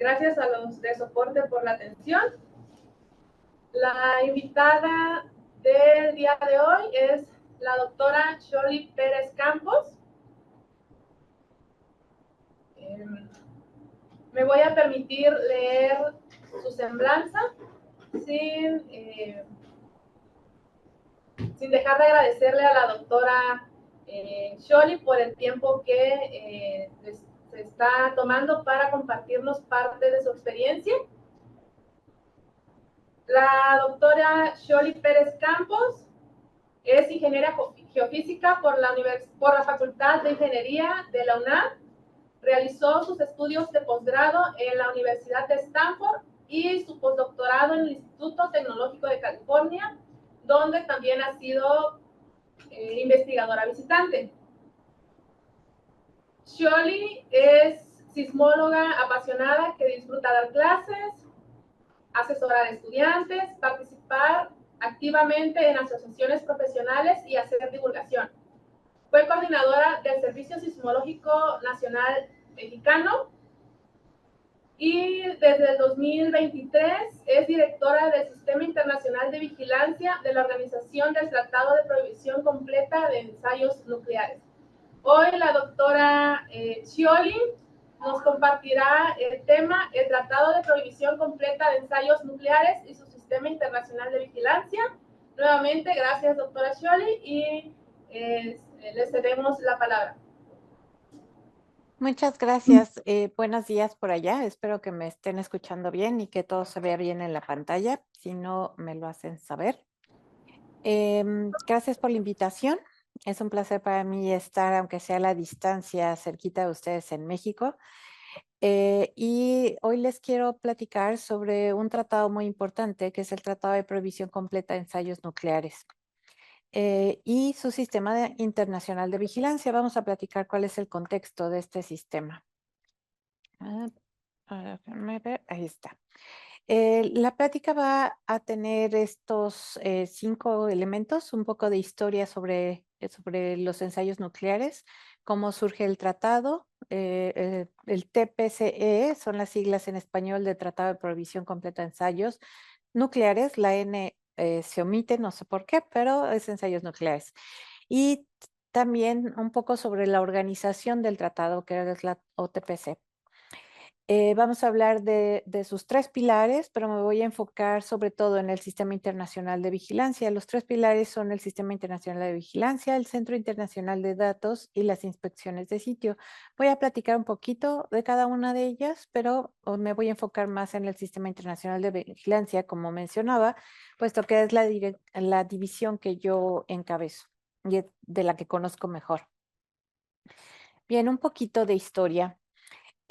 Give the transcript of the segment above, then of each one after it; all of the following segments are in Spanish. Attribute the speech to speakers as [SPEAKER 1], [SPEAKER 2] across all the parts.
[SPEAKER 1] Gracias a los de soporte por la atención. La invitada del día de hoy es la doctora Xoli Pérez Campos. Me voy a permitir leer su semblanza sin dejar de agradecerle a la doctora Xoli por el tiempo que se está tomando para compartirnos parte de su experiencia. La doctora Xoli Pérez Campos es ingeniera geofísica por la Facultad de Ingeniería de la UNAM. Realizó sus estudios de posgrado en la Universidad de Stanford y su postdoctorado en el Instituto Tecnológico de California, donde también ha sido investigadora visitante. Xoli es sismóloga apasionada que disfruta dar clases, asesorar a estudiantes, participar activamente en asociaciones profesionales y hacer divulgación. Fue coordinadora del Servicio Sismológico Nacional Mexicano y desde el 2023 es directora del Sistema Internacional de Vigilancia de la Organización del Tratado de Prohibición Completa de Ensayos Nucleares. Hoy la doctora Xoli nos compartirá el tema, el Tratado de Prohibición Completa de Ensayos Nucleares y su Sistema Internacional de Vigilancia. Nuevamente, gracias, doctora Xoli, y le cedemos la palabra.
[SPEAKER 2] Muchas gracias. Buenos días por allá. Espero que me estén escuchando bien y que todo se vea bien en la pantalla. Si no, me lo hacen saber. Gracias por la invitación. Es un placer para mí estar, aunque sea a la distancia, cerquita de ustedes en México. Y hoy les quiero platicar sobre un tratado muy importante, que es el Tratado de Prohibición Completa de Ensayos Nucleares. Y su sistema internacional de vigilancia. Vamos a platicar cuál es el contexto de este sistema. Ahí está. La plática va a tener estos 5 elementos, un poco de historia sobre los ensayos nucleares, cómo surge el tratado, el TPCE, son las siglas en español de Tratado de Prohibición Completa de Ensayos Nucleares, la N se omite, no sé por qué, pero es ensayos nucleares. Y también un poco sobre la organización del tratado, que es la OTPC. Vamos a hablar de sus 3 pilares, pero me voy a enfocar sobre todo en el Sistema Internacional de Vigilancia. Los 3 pilares son el Sistema Internacional de Vigilancia, el Centro Internacional de Datos y las inspecciones de sitio. Voy a platicar un poquito de cada una de ellas, pero me voy a enfocar más en el Sistema Internacional de Vigilancia, como mencionaba, puesto que es la división que yo encabezo y de la que conozco mejor. Bien, un poquito de historia.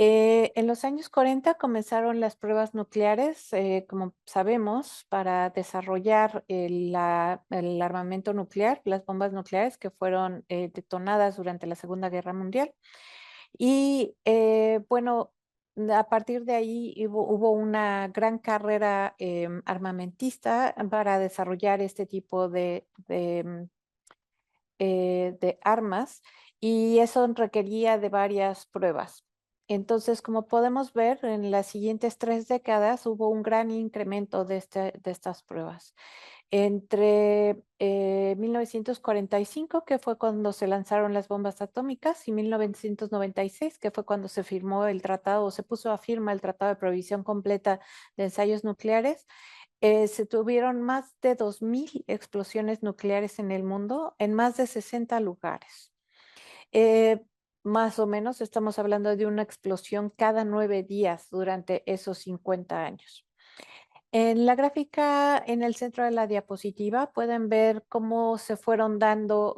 [SPEAKER 2] En los años 40 comenzaron las pruebas nucleares, como sabemos, para desarrollar el armamento nuclear, las bombas nucleares que fueron detonadas durante la Segunda Guerra Mundial. Y bueno, a partir de ahí hubo una gran carrera armamentista para desarrollar este tipo de armas, y eso requería de varias pruebas. Entonces, como podemos ver, en las siguientes 3 décadas hubo un gran incremento de estas pruebas. Entre 1945, que fue cuando se lanzaron las bombas atómicas, y 1996, que fue cuando se firmó el tratado, o se puso a firma el Tratado de Prohibición Completa de Ensayos Nucleares, se tuvieron más de 2,000 explosiones nucleares en el mundo, en más de 60 lugares. Más o menos estamos hablando de una explosión cada 9 días durante esos 50 años. En la gráfica en el centro de la diapositiva pueden ver cómo se fue dando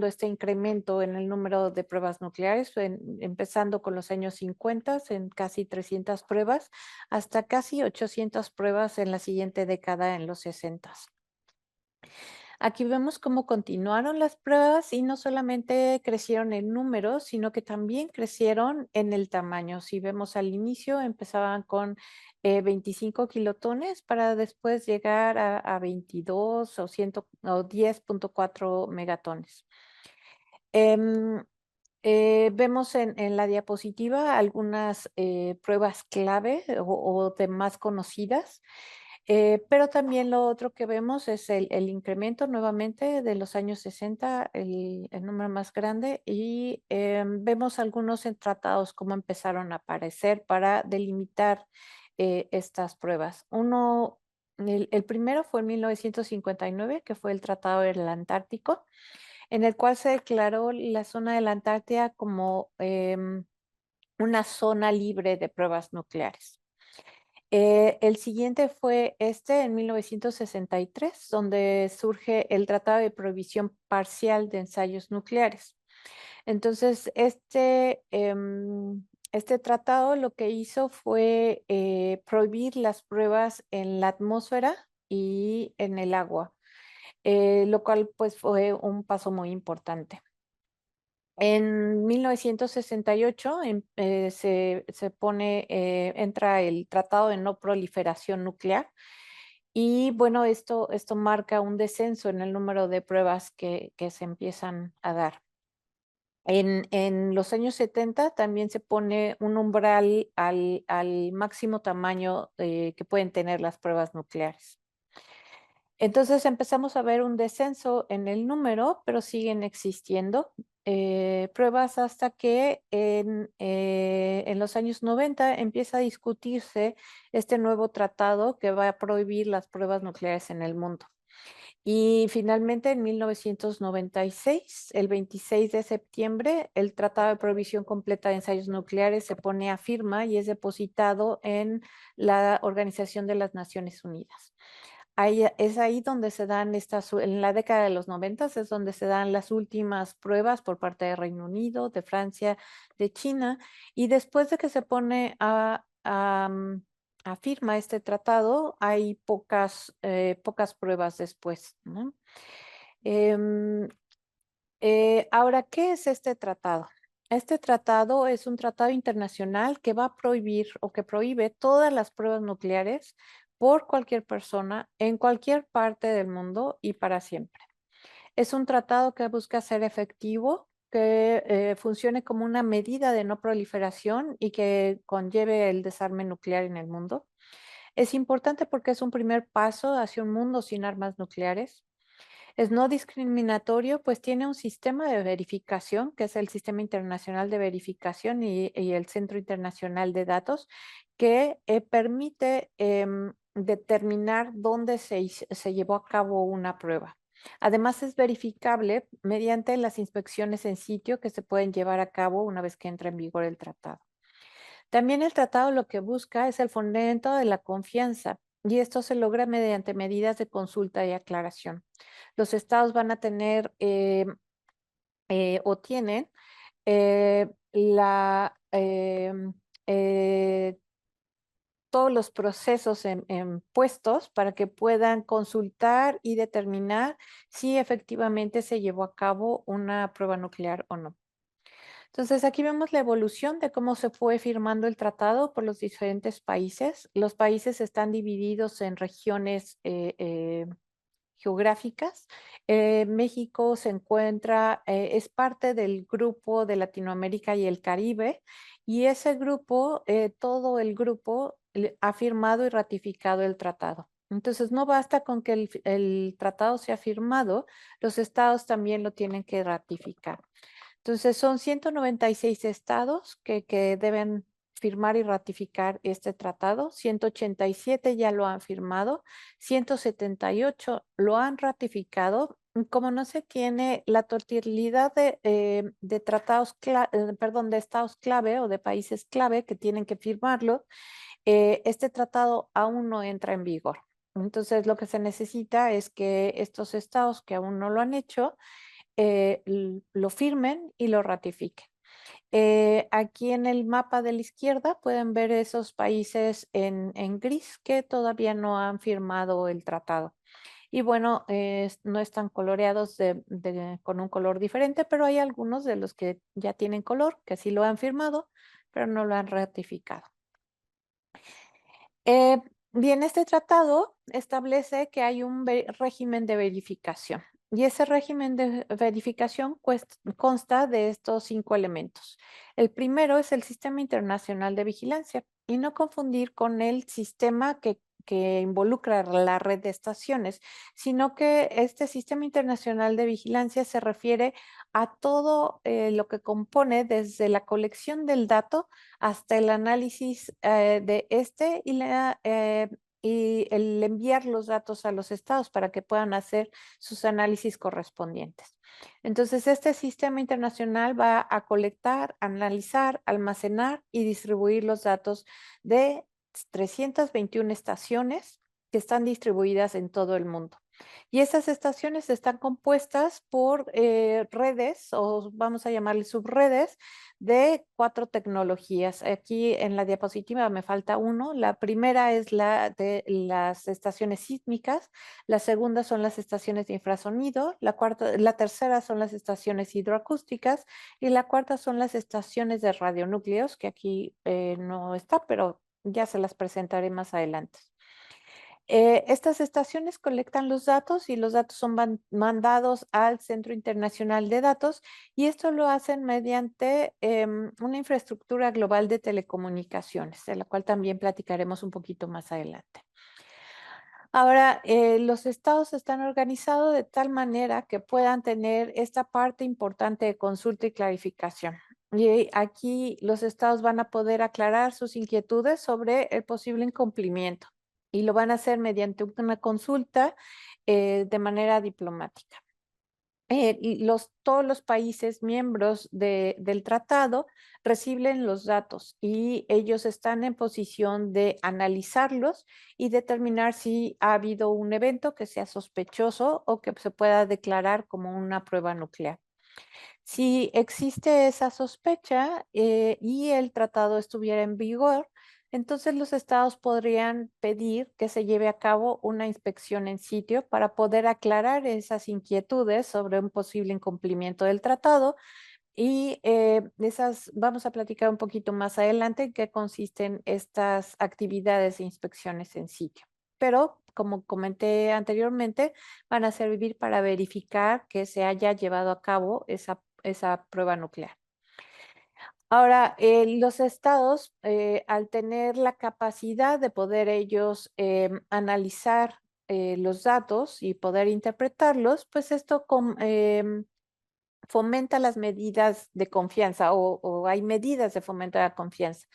[SPEAKER 2] este incremento en el número de pruebas nucleares, empezando con los años 50 en casi 300 pruebas, hasta casi 800 pruebas en la siguiente década, en los 60. Aquí vemos cómo continuaron las pruebas y no solamente crecieron en número, sino que también crecieron en el tamaño. Si vemos al inicio, empezaban con 25 kilotones para después llegar a 22 o 10.4 megatones. Vemos en la diapositiva algunas pruebas clave o de más conocidas, pero también lo otro que vemos es el incremento nuevamente de los años 60, el número más grande, y vemos algunos en tratados cómo empezaron a aparecer para delimitar estas pruebas. El primero fue en 1959, que fue el Tratado del Antártico, en el cual se declaró la zona de la Antártida como una zona libre de pruebas nucleares. El siguiente fue este en 1963, donde surge el Tratado de Prohibición Parcial de Ensayos Nucleares. Entonces, este tratado lo que hizo fue prohibir las pruebas en la atmósfera y en el agua, lo cual pues fue un paso muy importante. En 1968 se pone, entra el Tratado de No Proliferación Nuclear y bueno, esto marca un descenso en el número de pruebas que se empiezan a dar. En los años 70 también se pone un umbral al máximo tamaño que pueden tener las pruebas nucleares. Entonces empezamos a ver un descenso en el número, pero siguen existiendo pruebas hasta que en los años 90 empieza a discutirse este nuevo tratado que va a prohibir las pruebas nucleares en el mundo. Y finalmente en 1996, el 26 de septiembre, el Tratado de Prohibición Completa de Ensayos Nucleares se pone a firma y es depositado en la Organización de las Naciones Unidas. Es ahí donde se dan en la década de los 90 es donde se dan las últimas pruebas por parte de Reino Unido, de Francia, de China, y después de que se pone a firma este tratado, hay pocas pruebas después, ¿no? Em, Ahora, ¿qué es este tratado? Este tratado es un tratado internacional que va a prohibir o que prohíbe todas las pruebas nucleares por cualquier persona en cualquier parte del mundo y para siempre. Es un tratado que busca ser efectivo, que funcione como una medida de no proliferación y que conlleve el desarme nuclear en el mundo. Es importante porque es un primer paso hacia un mundo sin armas nucleares. Es no discriminatorio, pues tiene un sistema de verificación, que es el Sistema Internacional de Verificación y el Centro Internacional de Datos, que permite determinar dónde se llevó a cabo una prueba. Además, es verificable mediante las inspecciones en sitio que se pueden llevar a cabo una vez que entra en vigor el tratado. También el tratado lo que busca es el fomento de la confianza y esto se logra mediante medidas de consulta y aclaración. Los estados van a tener o tienen todos los procesos en puestos para que puedan consultar y determinar si efectivamente se llevó a cabo una prueba nuclear o no. Entonces, aquí vemos la evolución de cómo se fue firmando el tratado por los diferentes países. Los países están divididos en regiones geográficas. México se encuentra, es parte del grupo de Latinoamérica y el Caribe, y ese grupo, todo el grupo ha firmado y ratificado el tratado. Entonces, no basta con que el tratado sea firmado, los estados también lo tienen que ratificar. Entonces, son 196 estados que deben firmar y ratificar este tratado. 187 ya lo han firmado, 178 lo han ratificado. Como no se tiene la totalidad de tratados, perdón, de estados clave o de países clave que tienen que firmarlo, este tratado aún no entra en vigor. Entonces, lo que se necesita es que estos estados que aún no lo han hecho, lo firmen y lo ratifiquen. Aquí en el mapa de la izquierda pueden ver esos países en gris que todavía no han firmado el tratado. Y bueno, no están coloreados con un color diferente, pero hay algunos de los que ya tienen color, que sí lo han firmado, pero no lo han ratificado. Bien, este tratado establece que hay un régimen de verificación. Y ese régimen de verificación consta de estos 5 elementos. El primero es el Sistema Internacional de Vigilancia y no confundir con el sistema que involucra la red de estaciones, sino que este Sistema Internacional de Vigilancia se refiere a todo lo que compone desde la colección del dato hasta el análisis de este y el enviar los datos a los estados para que puedan hacer sus análisis correspondientes. Entonces, este sistema internacional va a colectar, analizar, almacenar y distribuir los datos de 321 estaciones que están distribuidas en todo el mundo. Y esas estaciones están compuestas por redes, o vamos a llamarle subredes, de 4 tecnologías. Aquí en la diapositiva me falta uno. La primera es la de las estaciones sísmicas, la segunda son las estaciones de infrasonido, la tercera son las estaciones hidroacústicas y la cuarta son las estaciones de radionúcleos, que aquí no está, pero ya se las presentaré más adelante. Estas estaciones colectan los datos y los datos son mandados al Centro Internacional de Datos y esto lo hacen mediante una infraestructura global de telecomunicaciones, de la cual también platicaremos un poquito más adelante. Ahora, los estados están organizados de tal manera que puedan tener esta parte importante de consulta y clarificación. Y aquí los estados van a poder aclarar sus inquietudes sobre el posible incumplimiento y lo van a hacer mediante una consulta de manera diplomática. Todos los países miembros del tratado reciben los datos y ellos están en posición de analizarlos y determinar si ha habido un evento que sea sospechoso o que se pueda declarar como una prueba nuclear. Si existe esa sospecha y el tratado estuviera en vigor, entonces los estados podrían pedir que se lleve a cabo una inspección en sitio para poder aclarar esas inquietudes sobre un posible incumplimiento del tratado y esas vamos a platicar un poquito más adelante en qué consisten estas actividades e inspecciones en sitio. Pero como comenté anteriormente, van a servir para verificar que se haya llevado a cabo esa prueba nuclear. Ahora, los estados, al tener la capacidad de poder ellos analizar los datos y poder interpretarlos, pues esto fomenta las medidas de confianza o hay medidas de fomento de la confianza.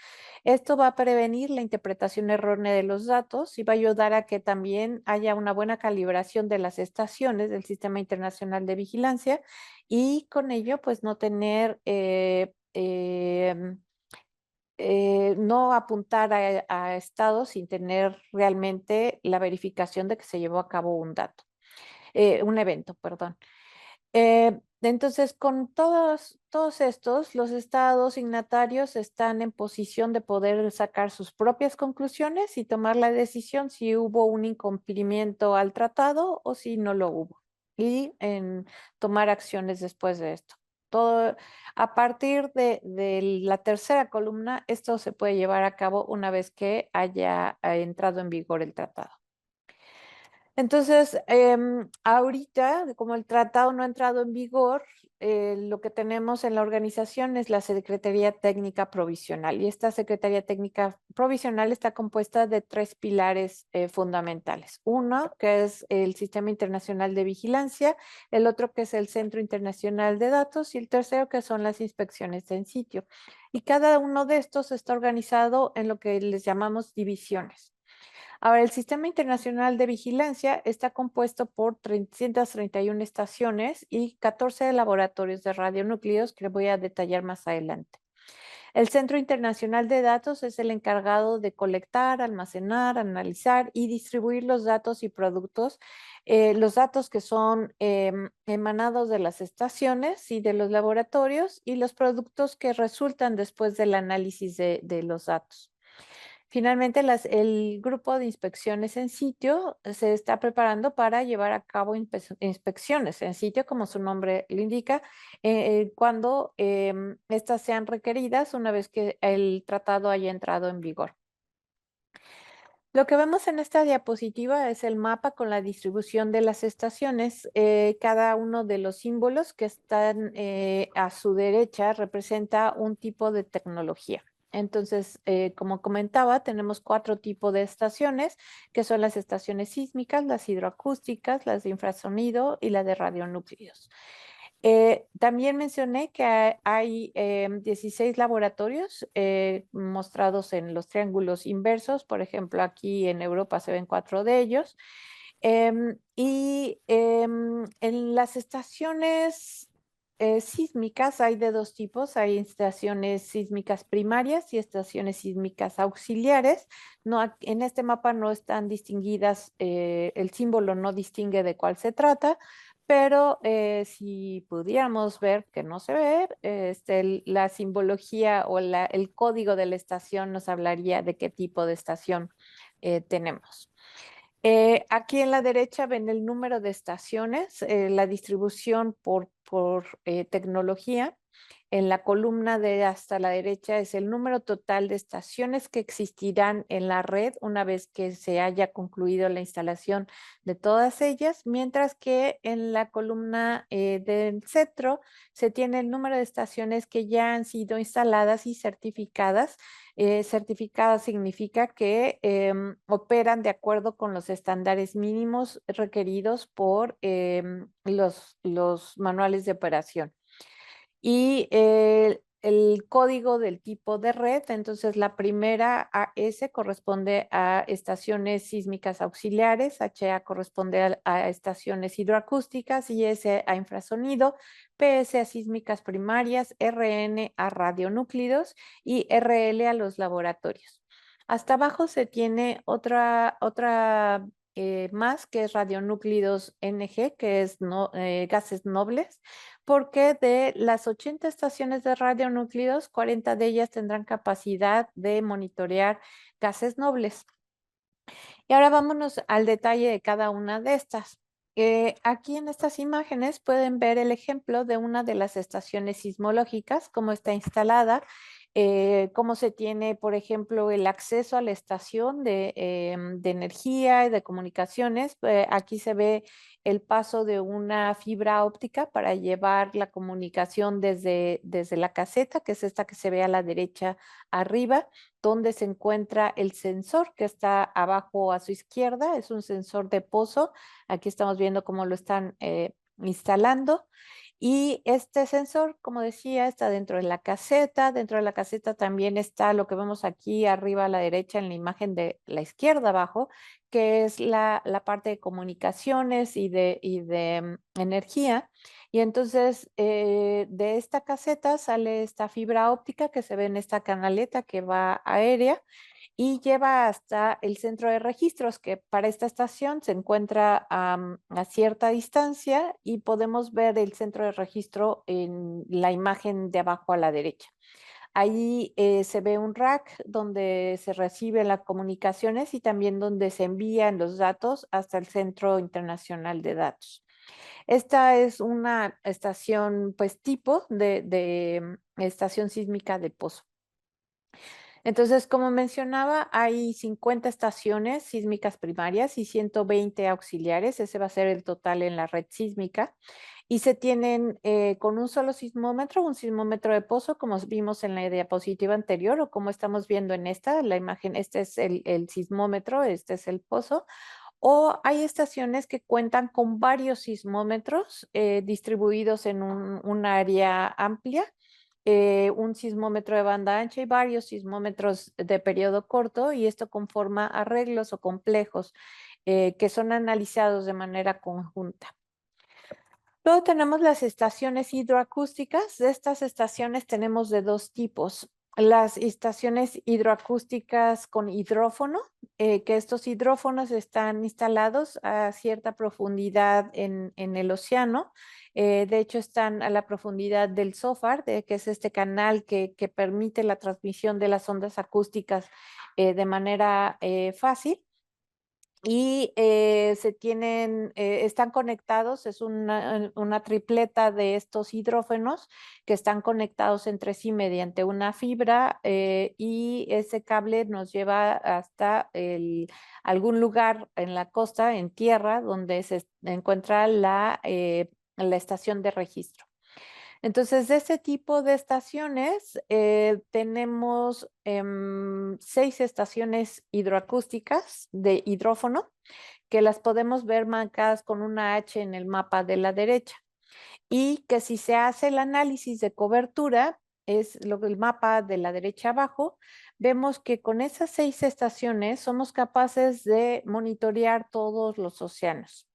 [SPEAKER 2] Esto va a prevenir la interpretación errónea de los datos y va a ayudar a que también haya una buena calibración de las estaciones del Sistema Internacional de Vigilancia y con ello pues no tener no apuntar a estados sin tener realmente la verificación de que se llevó a cabo un evento, perdón. Entonces, con todos estos, los estados signatarios están en posición de poder sacar sus propias conclusiones y tomar la decisión si hubo un incumplimiento al tratado o si no lo hubo, y en tomar acciones después de esto. Todo, a partir de la tercera columna, esto se puede llevar a cabo una vez que haya entrado en vigor el tratado. Entonces, ahorita, como el tratado no ha entrado en vigor, lo que tenemos en la organización es la Secretaría Técnica Provisional. Y esta Secretaría Técnica Provisional está compuesta de 3 pilares fundamentales. Uno, que es el Sistema Internacional de Vigilancia, el otro, que es el Centro Internacional de Datos, y el tercero, que son las inspecciones en sitio. Y cada uno de estos está organizado en lo que les llamamos divisiones. Ahora, el Sistema Internacional de Vigilancia está compuesto por 331 estaciones y 14 laboratorios de radionúcleos que voy a detallar más adelante. El Centro Internacional de Datos es el encargado de colectar, almacenar, analizar y distribuir los datos y productos, los datos que son emanados de las estaciones y de los laboratorios y los productos que resultan después del análisis de los datos. Finalmente, el grupo de inspecciones en sitio se está preparando para llevar a cabo inspecciones en sitio, como su nombre lo indica, cuando estas sean requeridas una vez que el tratado haya entrado en vigor. Lo que vemos en esta diapositiva es el mapa con la distribución de las estaciones. Cada uno de los símbolos que están a su derecha representa un tipo de tecnología. Entonces, como comentaba, tenemos 4 tipos de estaciones, que son las estaciones sísmicas, las hidroacústicas, las de infrasonido y la de radionúclidos. También mencioné que hay 16 laboratorios mostrados en los triángulos inversos. Por ejemplo, aquí en Europa se ven 4 de ellos. En las estaciones sísmicas hay de 2 tipos. Hay estaciones sísmicas primarias y estaciones sísmicas auxiliares. No, en este mapa no están distinguidas, el símbolo no distingue de cuál se trata, pero si pudiéramos ver, que no se ve, la simbología o el código de la estación nos hablaría de qué tipo de estación tenemos. Aquí en la derecha ven el número de estaciones, la distribución por tecnología. En la columna de hasta la derecha es el número total de estaciones que existirán en la red una vez que se haya concluido la instalación de todas ellas, mientras que en la columna del centro se tiene el número de estaciones que ya han sido instaladas y certificadas. Certificadas significa que operan de acuerdo con los estándares mínimos requeridos por los manuales de operación. Y el código del tipo de red, entonces la primera AS corresponde a estaciones sísmicas auxiliares, HA corresponde a estaciones hidroacústicas, IS a infrasonido, PS a sísmicas primarias, RN a radionúclidos y RL a los laboratorios. Hasta abajo se tiene otra más, que es radionúclidos NG, que es gases nobles, porque de las 80 estaciones de radionúclidos, 40 de ellas tendrán capacidad de monitorear gases nobles. Y ahora vámonos al detalle de cada una de estas. Aquí en estas imágenes pueden ver el ejemplo de una de las estaciones sismológicas, cómo está instalada, cómo se tiene, por ejemplo, el acceso a la estación de energía y de comunicaciones. Aquí se ve el paso de una fibra óptica para llevar la comunicación desde la caseta, que es esta que se ve a la derecha arriba, donde se encuentra el sensor que está abajo a su izquierda. Es un sensor de pozo. Aquí estamos viendo cómo lo están instalando. Y este sensor, como decía, está dentro de la caseta. Dentro de la caseta también está lo que vemos aquí arriba a la derecha en la imagen de la izquierda abajo, que es la parte de comunicaciones y de energía. Y entonces de esta caseta sale esta fibra óptica que se ve en esta canaleta que va aérea y lleva hasta el centro de registros, que para esta estación se encuentra a cierta distancia, y podemos ver el centro de registro en la imagen de abajo a la derecha. Ahí se ve un rack donde se reciben las comunicaciones y también donde se envían los datos hasta el Centro Internacional de Datos. Esta es una estación, pues, tipo de estación sísmica de pozo. Entonces, como mencionaba, hay 50 estaciones sísmicas primarias y 120 auxiliares. Ese va a ser el total en la red sísmica. Y se tienen con un solo sismómetro, un sismómetro de pozo, como vimos en la diapositiva anterior o como estamos viendo en la imagen. Este es el sismómetro, este es el pozo. O hay estaciones que cuentan con varios sismómetros distribuidos en un área amplia, un sismómetro de banda ancha y varios sismómetros de periodo corto, y esto conforma arreglos o complejos que son analizados de manera conjunta. Luego tenemos las estaciones hidroacústicas. De estas estaciones tenemos de 2 tipos. Las estaciones hidroacústicas con hidrófono, que estos hidrófonos están instalados a cierta profundidad en el océano. De hecho, están a la profundidad del SOFAR, que es este canal que permite la transmisión de las ondas acústicas de manera fácil. y están conectados, es una tripleta de estos hidrógenos que están conectados entre sí mediante una fibra, y ese cable nos lleva hasta algún lugar en la costa, en tierra, donde se encuentra la estación de registro. Entonces, de ese tipo de estaciones, tenemos 6 estaciones hidroacústicas de hidrófono, que las podemos ver marcadas con una H en el mapa de la derecha, y que si se hace el análisis de cobertura, es el mapa de la derecha abajo, vemos que con esas 6 estaciones somos capaces de monitorear todos los océanos.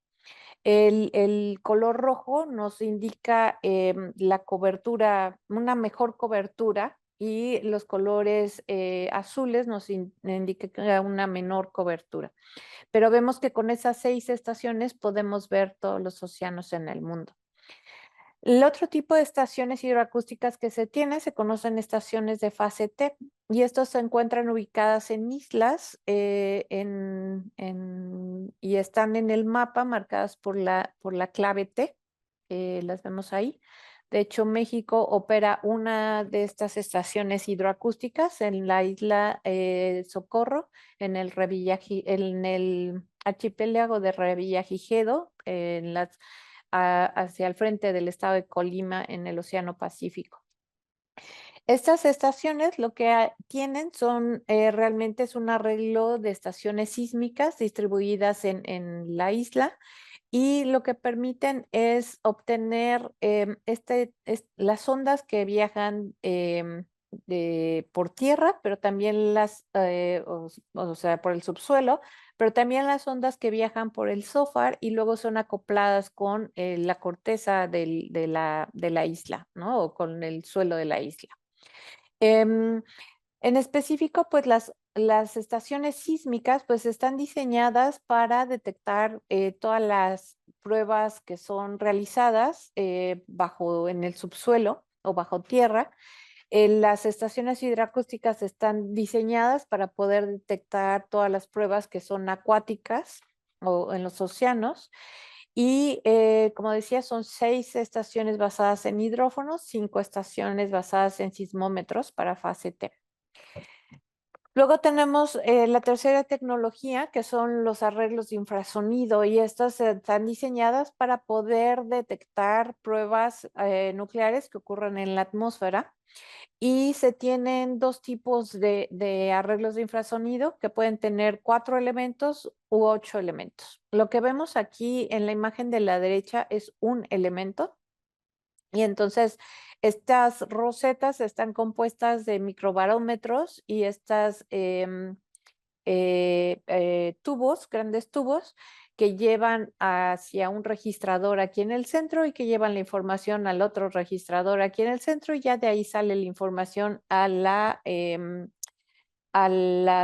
[SPEAKER 2] El color rojo nos indica la cobertura, una mejor cobertura, y los colores azules nos indican una menor cobertura. Pero vemos que con esas 6 estaciones podemos ver todos los océanos en el mundo. El otro tipo de estaciones hidroacústicas que se tiene se conocen estaciones de fase T, y estos se encuentran ubicadas en islas y están en el mapa marcadas por la clave T. Las vemos ahí. De hecho, México opera una de estas estaciones hidroacústicas en la isla Socorro, en en el archipiélago de Revillagigedo, hacia el frente del estado de Colima, en el Océano Pacífico. Estas estaciones lo que tienen realmente es un arreglo de estaciones sísmicas distribuidas en la isla, y lo que permiten es obtener las ondas que viajan por tierra, pero también o sea, por el subsuelo, pero también las ondas que viajan por el SOFAR y luego son acopladas con la corteza de la isla, ¿no? O con el suelo de la isla. Em, en específico, pues las estaciones sísmicas pues están diseñadas para detectar todas las pruebas que son realizadas en el subsuelo o bajo tierra. Las estaciones hidroacústicas están diseñadas para poder detectar todas las pruebas que son acuáticas o en los océanos. Y como decía, son 6 estaciones basadas en hidrófonos, 5 estaciones basadas en sismómetros para fase T. Luego tenemos la tercera tecnología, que son los arreglos de infrasonido, y estas están diseñadas para poder detectar pruebas nucleares que ocurren en la atmósfera. Y se tienen 2 tipos de arreglos de infrasonido, que pueden tener 4 elementos u 8 elementos. Lo que vemos aquí en la imagen de la derecha es un elemento. Y entonces estas rosetas están compuestas de microbarómetros, y estas tubos, grandes tubos, que llevan hacia un registrador aquí en el centro y que llevan la información al otro registrador aquí en el centro, y ya de ahí sale la información a la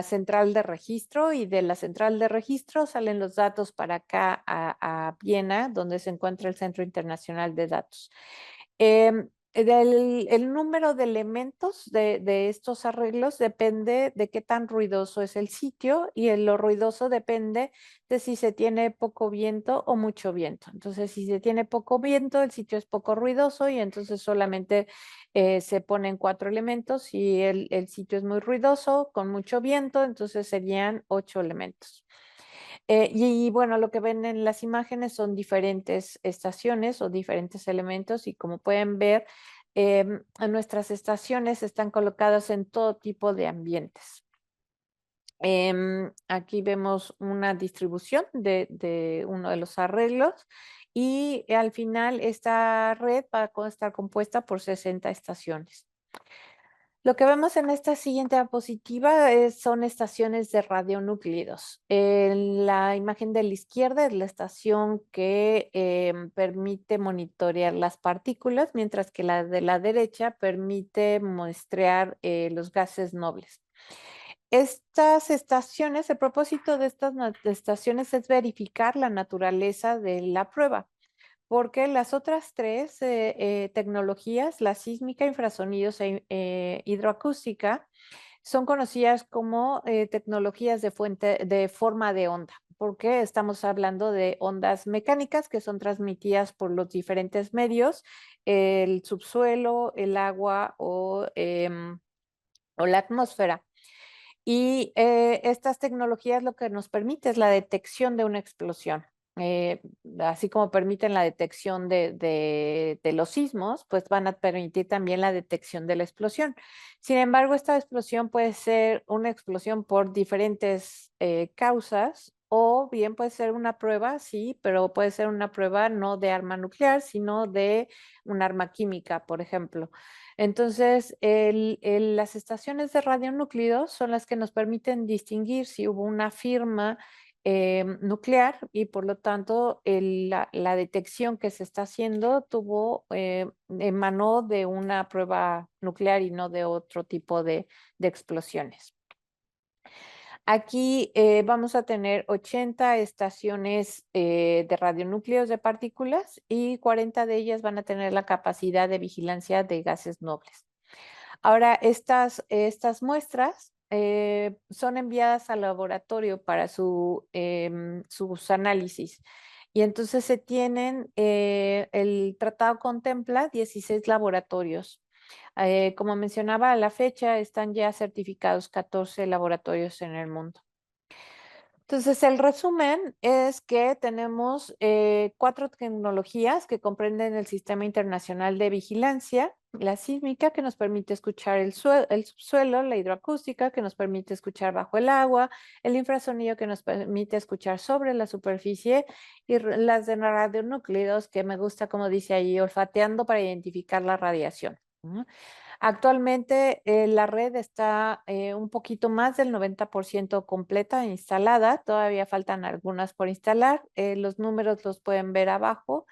[SPEAKER 2] central de registro, y de la central de registro salen los datos para acá a Viena, donde se encuentra el Centro Internacional de Datos. El número de elementos de estos arreglos depende de qué tan ruidoso es el sitio, y lo ruidoso depende de si se tiene poco viento o mucho viento. Entonces, si se tiene poco viento, el sitio es poco ruidoso, y entonces solamente se ponen 4 elementos. Si el sitio es muy ruidoso, con mucho viento, entonces serían 8 elementos. Y bueno, lo que ven en las imágenes son diferentes estaciones o diferentes elementos, y como pueden ver, nuestras estaciones están colocadas en todo tipo de ambientes. Aquí vemos una distribución de uno de los arreglos, y al final esta red va a estar compuesta por 60 estaciones. Lo que vemos en esta siguiente diapositiva son estaciones de radionúclidos. En la imagen de la izquierda es la estación que permite monitorear las partículas, mientras que la de la derecha permite muestrear los gases nobles. Estas estaciones, el propósito de estas estaciones es verificar la naturaleza de la prueba, porque las otras 3 tecnologías, la sísmica, infrasonidos e hidroacústica, son conocidas como tecnologías de forma de onda. porque estamos hablando de ondas mecánicas que son transmitidas por los diferentes medios, el subsuelo, el agua o la atmósfera. Y estas tecnologías lo que nos permite es la detección de una explosión. Eh, Así como permiten la detección de los sismos, pues van a permitir también la detección de la explosión. Sin embargo, esta explosión puede ser una explosión por diferentes causas o bien puede ser una prueba, sí, pero puede ser una prueba no de arma nuclear, sino de un arma química, por ejemplo. Entonces, las estaciones de radionúclidos son las que nos permiten distinguir si hubo una firma nuclear y por lo tanto la detección que se está haciendo emanó de una prueba nuclear y no de otro tipo de explosiones. Aquí vamos a tener 80 estaciones de radionúcleos de partículas y 40 de ellas van a tener la capacidad de vigilancia de gases nobles. Ahora, estas muestras son enviadas al laboratorio para sus análisis. Y entonces el tratado contempla 16 laboratorios. Como mencionaba, a la fecha están ya certificados 14 laboratorios en el mundo. Entonces, el resumen es que tenemos 4 tecnologías que comprenden el Sistema Internacional de Vigilancia, la sísmica, que nos permite escuchar el subsuelo, la hidroacústica, que nos permite escuchar bajo el agua, el infrasonido, que nos permite escuchar sobre la superficie, y las de radionúclidos, que me gusta, como dice ahí, olfateando para identificar la radiación. Actualmente la red está un poquito más del 90% completa e instalada. Todavía faltan algunas por instalar. Los números los pueden ver abajo.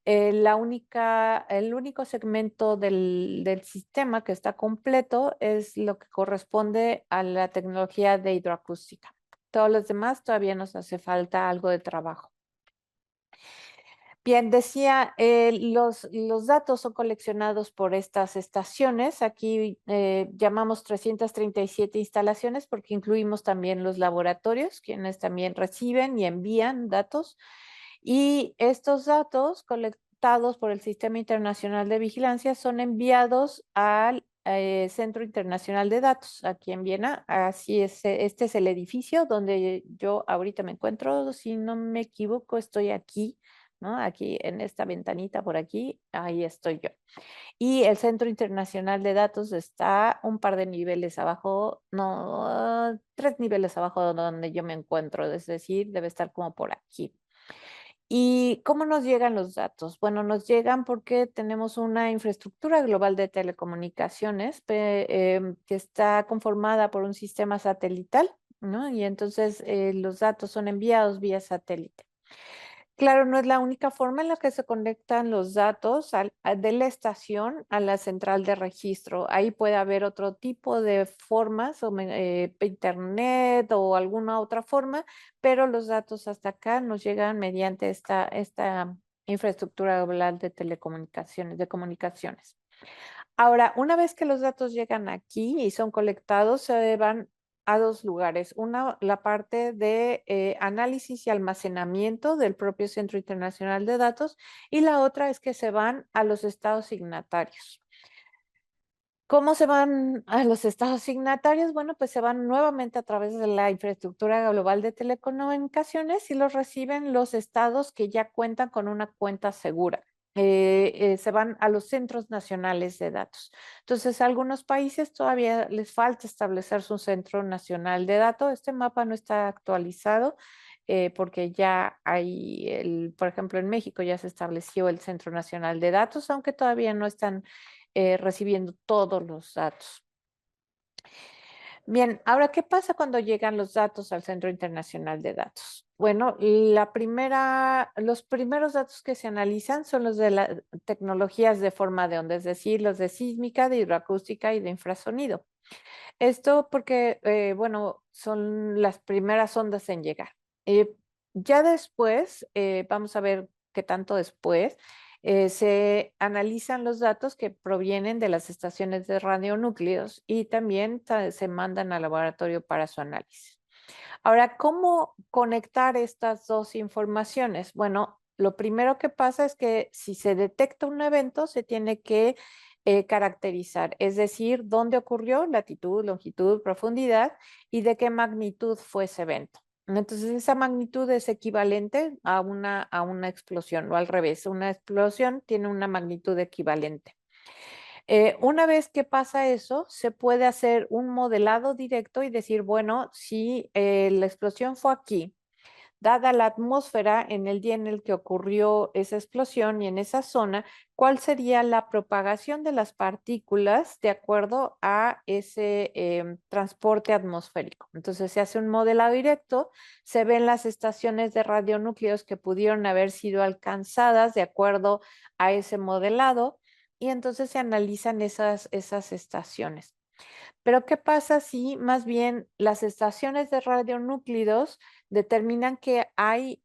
[SPEAKER 2] El único segmento del sistema que está completo es lo que corresponde a la tecnología de hidroacústica. Todos los demás todavía nos hace falta algo de trabajo. Bien, decía, los datos son coleccionados por estas estaciones. Aquí llamamos 337 instalaciones porque incluimos también los laboratorios, quienes también reciben y envían datos. Y estos datos colectados por el Sistema Internacional de Vigilancia son enviados al Centro Internacional de Datos aquí en Viena. Así es, este es el edificio donde yo ahorita me encuentro. Si no me equivoco, estoy aquí, ¿no? Aquí en esta ventanita por aquí, ahí estoy yo. Y el Centro Internacional de Datos está un par de niveles abajo, no, 3 niveles abajo de donde yo me encuentro, es decir, debe estar como por aquí. ¿Y cómo nos llegan los datos? Bueno, nos llegan porque tenemos una infraestructura global de telecomunicaciones que está conformada por un sistema satelital, ¿no? Y entonces los datos son enviados vía satélite. Claro, no es la única forma en la que se conectan los datos de la estación a la central de registro. Ahí puede haber otro tipo de formas, internet o alguna otra forma, pero los datos hasta acá nos llegan mediante esta infraestructura global de telecomunicaciones, de comunicaciones. Ahora, una vez que los datos llegan aquí y son colectados, se van a 2 lugares. Una, la parte de análisis y almacenamiento del propio Centro Internacional de Datos, y la otra es que se van a los estados signatarios. ¿Cómo se van a los estados signatarios? Bueno, pues se van nuevamente a través de la infraestructura global de telecomunicaciones y los reciben los estados que ya cuentan con una cuenta segura. Se van a los centros nacionales de datos. Entonces, a algunos países todavía les falta establecer su centro nacional de datos. Este mapa no está actualizado porque ya hay, por ejemplo, en México ya se estableció el Centro Nacional de Datos, aunque todavía no están recibiendo todos los datos. Bien, ahora, ¿qué pasa cuando llegan los datos al Centro Internacional de Datos? Bueno, los primeros datos que se analizan son los de las tecnologías de forma de onda, es decir, los de sísmica, de hidroacústica y de infrasonido. Esto porque, bueno, son las primeras ondas en llegar. Eh, ya después, vamos a ver qué tanto después, se analizan los datos que provienen de las estaciones de radionúcleos y también se mandan al laboratorio para su análisis. Ahora, ¿cómo conectar estas dos informaciones? Bueno, lo primero que pasa es que si se detecta un evento, se tiene que caracterizar, es decir, dónde ocurrió, latitud, longitud, profundidad y de qué magnitud fue ese evento. Entonces, esa magnitud es equivalente a una explosión, o al revés, una explosión tiene una magnitud equivalente. Una vez que pasa eso, se puede hacer un modelado directo y decir, bueno, si la explosión fue aquí, dada la atmósfera en el día en el que ocurrió esa explosión y en esa zona, ¿cuál sería la propagación de las partículas de acuerdo a ese transporte atmosférico? Entonces se hace un modelado directo, se ven las estaciones de radionúcleos que pudieron haber sido alcanzadas de acuerdo a ese modelado y entonces se analizan esas estaciones. Pero ¿qué pasa si más bien las estaciones de radionúclidos determinan que hay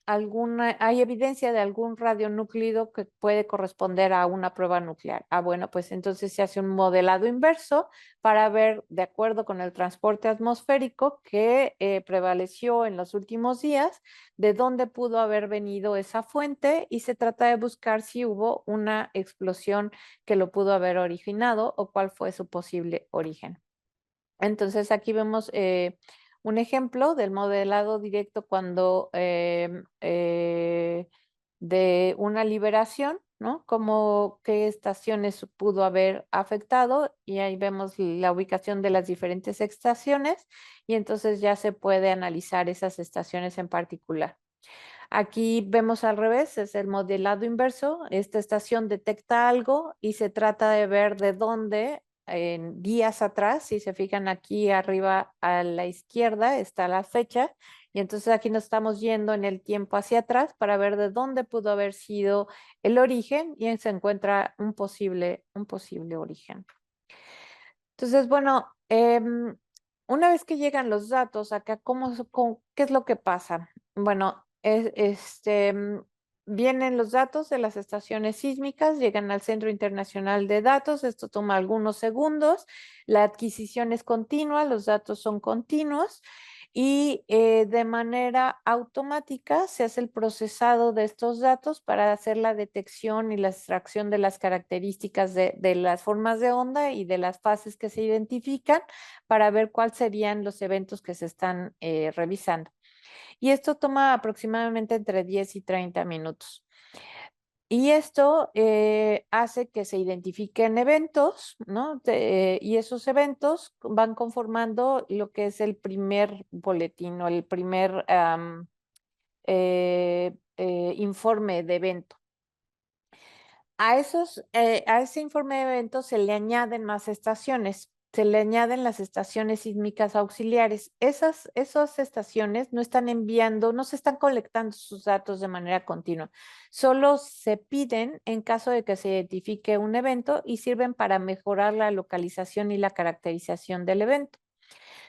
[SPEAKER 2] evidencia de algún radionúclido que puede corresponder a una prueba nuclear? Ah, bueno, pues entonces se hace un modelado inverso para ver, de acuerdo con el transporte atmosférico que prevaleció en los últimos días, de dónde pudo haber venido esa fuente y se trata de buscar si hubo una explosión que lo pudo haber originado o cuál fue su posible origen. Entonces aquí vemos un ejemplo del modelado directo cuando de una liberación, ¿no? Como qué estaciones pudo haber afectado y ahí vemos la ubicación de las diferentes estaciones y entonces ya se puede analizar esas estaciones en particular. Aquí vemos al revés, es el modelado inverso. Esta estación detecta algo y se trata de ver de dónde, en días atrás, si se fijan aquí arriba a la izquierda está la fecha y entonces aquí nos estamos yendo en el tiempo hacia atrás para ver de dónde pudo haber sido el origen y se encuentra un posible origen. Entonces, bueno, una vez que llegan los datos acá, ¿qué es lo que pasa? Bueno, vienen los datos de las estaciones sísmicas, llegan al Centro Internacional de Datos, esto toma algunos segundos, la adquisición es continua, los datos son continuos y de manera automática se hace el procesado de estos datos para hacer la detección y la extracción de las características de las formas de onda y de las fases que se identifican para ver cuáles serían los eventos que se están revisando. Y esto toma aproximadamente entre 10 y 30 minutos. Y esto hace que se identifiquen eventos, ¿no? Y esos eventos van conformando lo que es el primer boletín o el primer informe de evento. A ese informe de eventos se le añaden más estaciones, se le añaden las estaciones sísmicas auxiliares. Esas estaciones no están enviando, no se están colectando sus datos de manera continua, solo se piden en caso de que se identifique un evento y sirven para mejorar la localización y la caracterización del evento.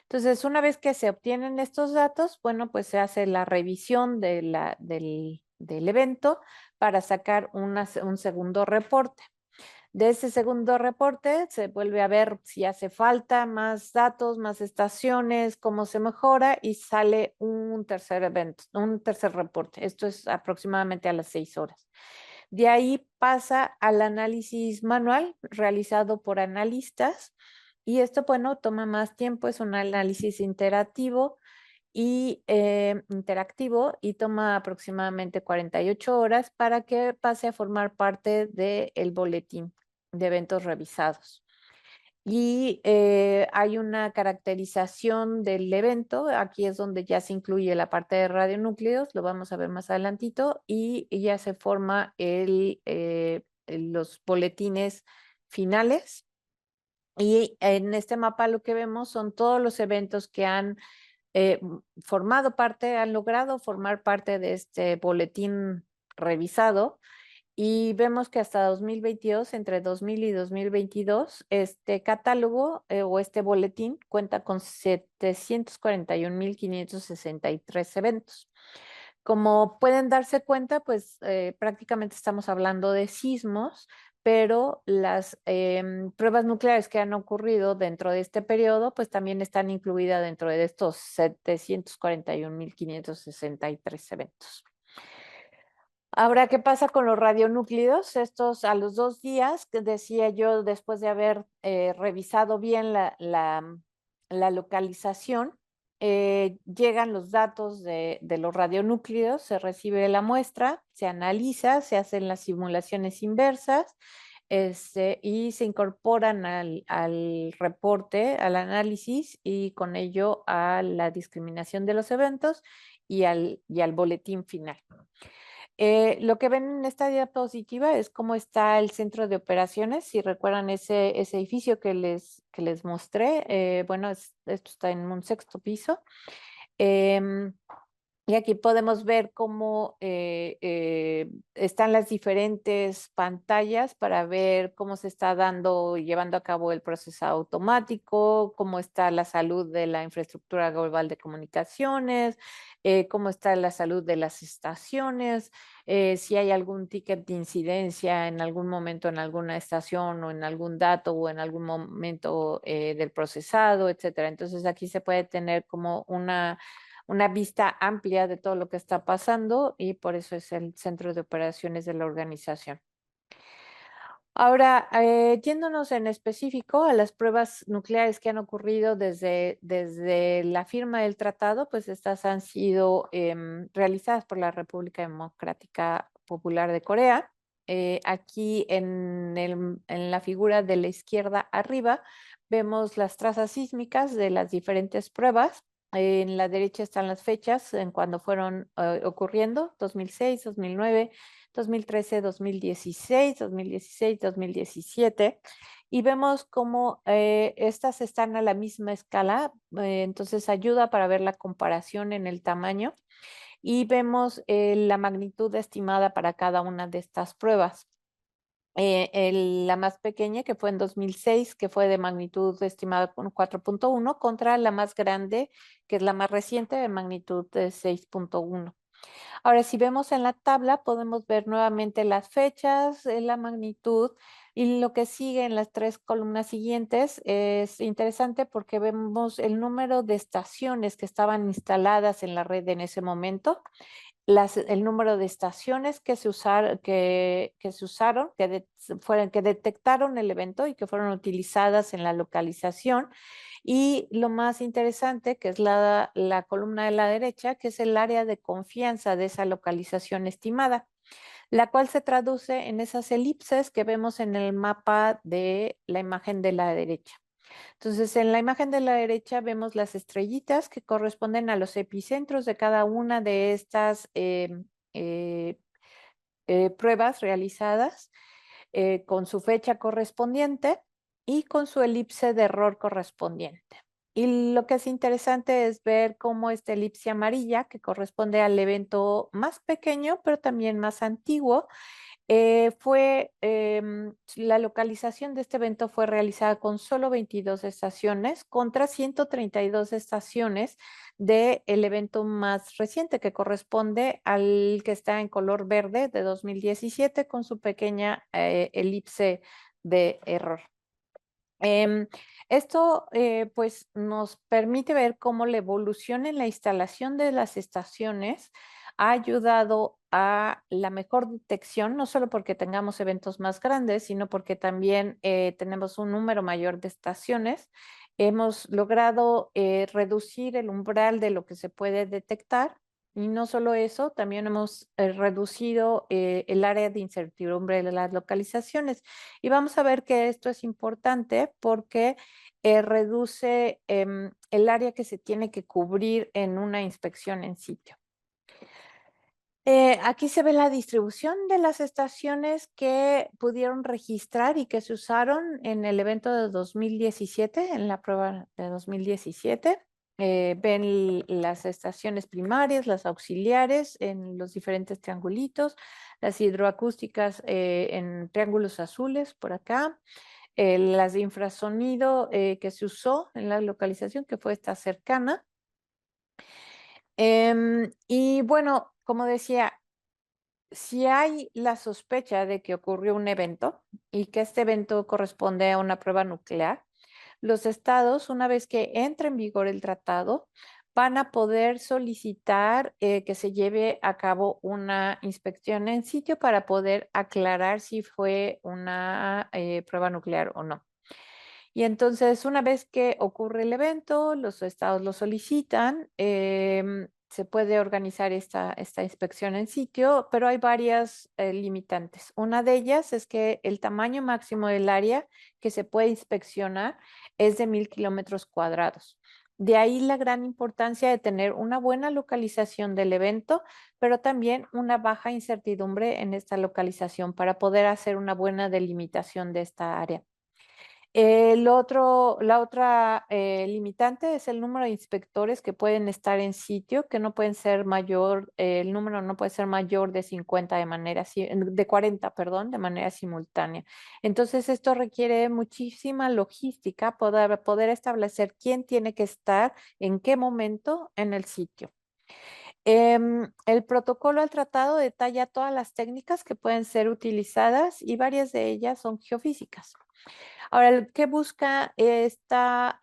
[SPEAKER 2] Entonces, una vez que se obtienen estos datos, bueno, pues se hace la revisión del evento para sacar un segundo reporte. De ese segundo reporte se vuelve a ver si hace falta más datos, más estaciones, cómo se mejora y sale un tercer evento, un tercer reporte. Esto es aproximadamente a las 6 horas. De ahí pasa al análisis manual realizado por analistas y esto, bueno, toma más tiempo, es un análisis interactivo y toma aproximadamente 48 horas para que pase a formar parte del boletín de eventos revisados. Y hay una caracterización del evento, aquí es donde ya se incluye la parte de radionúcleos, lo vamos a ver más adelantito, y ya se forma los boletines finales. Y en este mapa lo que vemos son todos los eventos que han formado parte, han logrado formar parte de este boletín revisado y vemos que hasta 2022, entre 2000 y 2022, este catálogo o este boletín cuenta con 741.563 eventos. Como pueden darse cuenta, pues prácticamente estamos hablando de sismos, pero las pruebas nucleares que han ocurrido dentro de este periodo, pues también están incluidas dentro de estos 741.563 eventos. Ahora, ¿qué pasa con los radionúclidos? Estos a los 2 días, que decía yo, después de haber revisado bien la localización, llegan los datos de los radionúclidos, se recibe la muestra, se analiza, se hacen las simulaciones inversas, y se incorporan al reporte, al análisis y con ello a la discriminación de los eventos y al boletín final. Lo que ven en esta diapositiva es cómo está el centro de operaciones. Si recuerdan ese edificio que les mostré, bueno, esto está en un 6º piso. Em, y aquí podemos ver cómo están las diferentes pantallas para ver cómo se está llevando a cabo el procesado automático, cómo está la salud de la infraestructura global de comunicaciones, cómo está la salud de las estaciones, si hay algún ticket de incidencia en algún momento en alguna estación o en algún dato o en algún momento del procesado, etcétera. Entonces aquí se puede tener como una vista amplia de todo lo que está pasando y por eso es el centro de operaciones de la organización. Ahora, yéndonos en específico a las pruebas nucleares que han ocurrido desde la firma del tratado, pues estas han sido realizadas por la República Democrática Popular de Corea. Aquí en la figura de la izquierda arriba vemos las trazas sísmicas de las diferentes pruebas. En la derecha están las fechas en cuando fueron ocurriendo, 2006, 2009, 2013, 2016, 2016, 2017, y vemos cómo estas están a la misma escala, entonces ayuda para ver la comparación en el tamaño y vemos la magnitud estimada para cada una de estas pruebas. La más pequeña, que fue en 2006, que fue de magnitud estimada con 4.1, contra la más grande, que es la más reciente, de magnitud de 6.1. Ahora, si vemos en la tabla, podemos ver nuevamente las fechas, la magnitud y lo que sigue en las 3 columnas siguientes es interesante porque vemos el número de estaciones que estaban instaladas en la red en ese momento, el número de estaciones que se usaron, que detectaron el evento y que fueron utilizadas en la localización. Y lo más interesante, que es la columna de la derecha, que es el área de confianza de esa localización estimada, la cual se traduce en esas elipses que vemos en el mapa de la imagen de la derecha. Entonces, en la imagen de la derecha vemos las estrellitas que corresponden a los epicentros de cada una de estas eh, pruebas realizadas con su fecha correspondiente y con su elipse de error correspondiente. Y lo que es interesante es ver cómo esta elipse amarilla, que corresponde al evento más pequeño, pero también más antiguo, la localización de este evento fue realizada con solo 22 estaciones contra 132 estaciones del evento más reciente que corresponde al que está en color verde de 2017 con su pequeña elipse de error. Esto pues nos permite ver cómo la evolución en la instalación de las estaciones ha ayudado a la mejor detección, no solo porque tengamos eventos más grandes, sino porque también tenemos un número mayor de estaciones. Hemos logrado reducir el umbral de lo que se puede detectar y no solo eso, también hemos reducido el área de incertidumbre de las localizaciones. Y vamos a ver que esto es importante porque reduce el área que se tiene que cubrir en una inspección en sitio. Aquí se ve la distribución de las estaciones que pudieron registrar y que se usaron en el evento de 2017, en la prueba de 2017. Ven las estaciones primarias, las auxiliares en los diferentes triangulitos, las hidroacústicas en triángulos azules por acá, las de infrasonido que se usó en la localización, que fue esta cercana. Y bueno, como decía, si hay la sospecha de que ocurrió un evento y que este evento corresponde a una prueba nuclear, los estados, una vez que entre en vigor el tratado, van a poder solicitar que se lleve a cabo una inspección en sitio para poder aclarar si fue una prueba nuclear o no. Y entonces, una vez que ocurre el evento, los estados lo solicitan, se puede organizar esta inspección en sitio, pero hay varias limitantes. Una de ellas es que el tamaño máximo del área que se puede inspeccionar es de 1,000 km². De ahí la gran importancia de tener una buena localización del evento, pero también una baja incertidumbre en esta localización para poder hacer una buena delimitación de esta área. La otra limitante es el número de inspectores que pueden estar en sitio, que no pueden ser mayor, el número no puede ser mayor de 50 de 40, perdón, de manera simultánea. Entonces, esto requiere muchísima logística, poder establecer quién tiene que estar en qué momento en el sitio. El protocolo al tratado detalla todas las técnicas que pueden ser utilizadas y varias de ellas son geofísicas. Ahora, ¿qué busca esta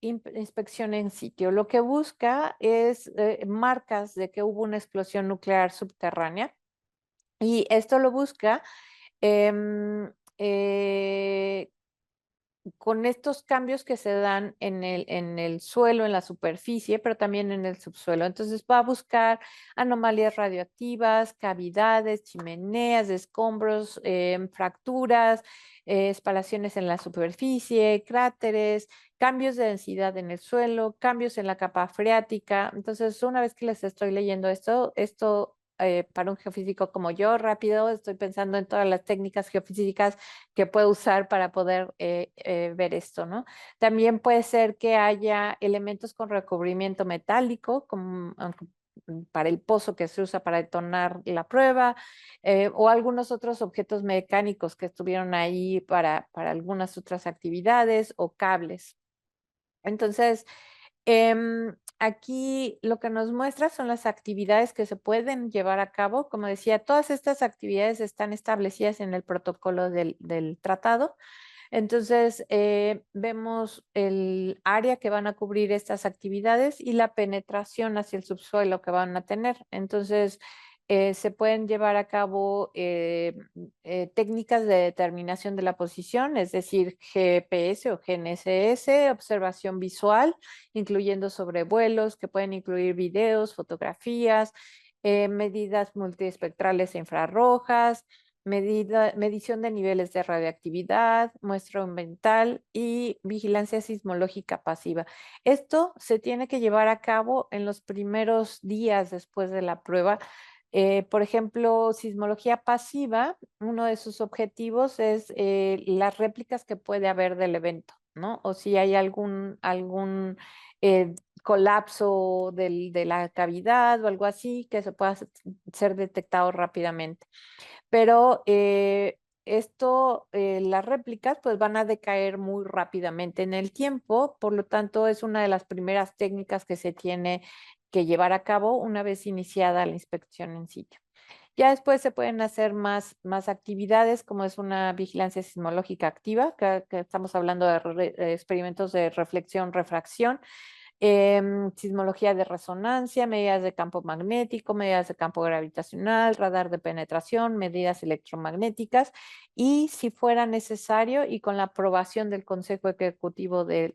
[SPEAKER 2] inspección en sitio? Lo que busca es marcas de que hubo una explosión nuclear subterránea y esto lo busca em, eh, con estos cambios que se dan en el suelo, en la superficie, pero también en el subsuelo. Entonces va a buscar anomalías radioactivas, cavidades, chimeneas, escombros, fracturas, espalaciones en la superficie, cráteres, cambios de densidad en el suelo, cambios en la capa freática. Entonces, una vez que les estoy leyendo esto para un geofísico como yo, rápido, estoy pensando en todas las técnicas geofísicas que puedo usar para poder ver esto, ¿no? También puede ser que haya elementos con recubrimiento metálico, como para el pozo que se usa para detonar la prueba, o algunos otros objetos mecánicos que estuvieron ahí para algunas otras actividades o cables. Entonces, aquí lo que nos muestra son las actividades que se pueden llevar a cabo. Como decía, todas estas actividades están establecidas en el protocolo del tratado. Entonces, vemos el área que van a cubrir estas actividades y la penetración hacia el subsuelo que van a tener. Entonces, se pueden llevar a cabo técnicas de determinación de la posición, es decir, GPS o GNSS, observación visual, incluyendo sobrevuelos que pueden incluir videos, fotografías, medidas multiespectrales e infrarrojas, medición de niveles de radioactividad, muestreo ambiental y vigilancia sismológica pasiva. Esto se tiene que llevar a cabo en los primeros días después de la prueba. Por ejemplo, sismología pasiva, uno de sus objetivos es las réplicas que puede haber del evento, ¿no? O si hay algún colapso de la cavidad o algo así que se pueda ser detectado rápidamente. Pero las réplicas pues van a decaer muy rápidamente en el tiempo, por lo tanto es una de las primeras técnicas que se tiene que llevar a cabo una vez iniciada la inspección en sitio. Ya después se pueden hacer más actividades, como es una vigilancia sismológica activa, que estamos hablando de experimentos de reflexión, refracción, sismología de resonancia, medidas de campo magnético, medidas de campo gravitacional, radar de penetración, medidas electromagnéticas y si fuera necesario y con la aprobación del Consejo Ejecutivo de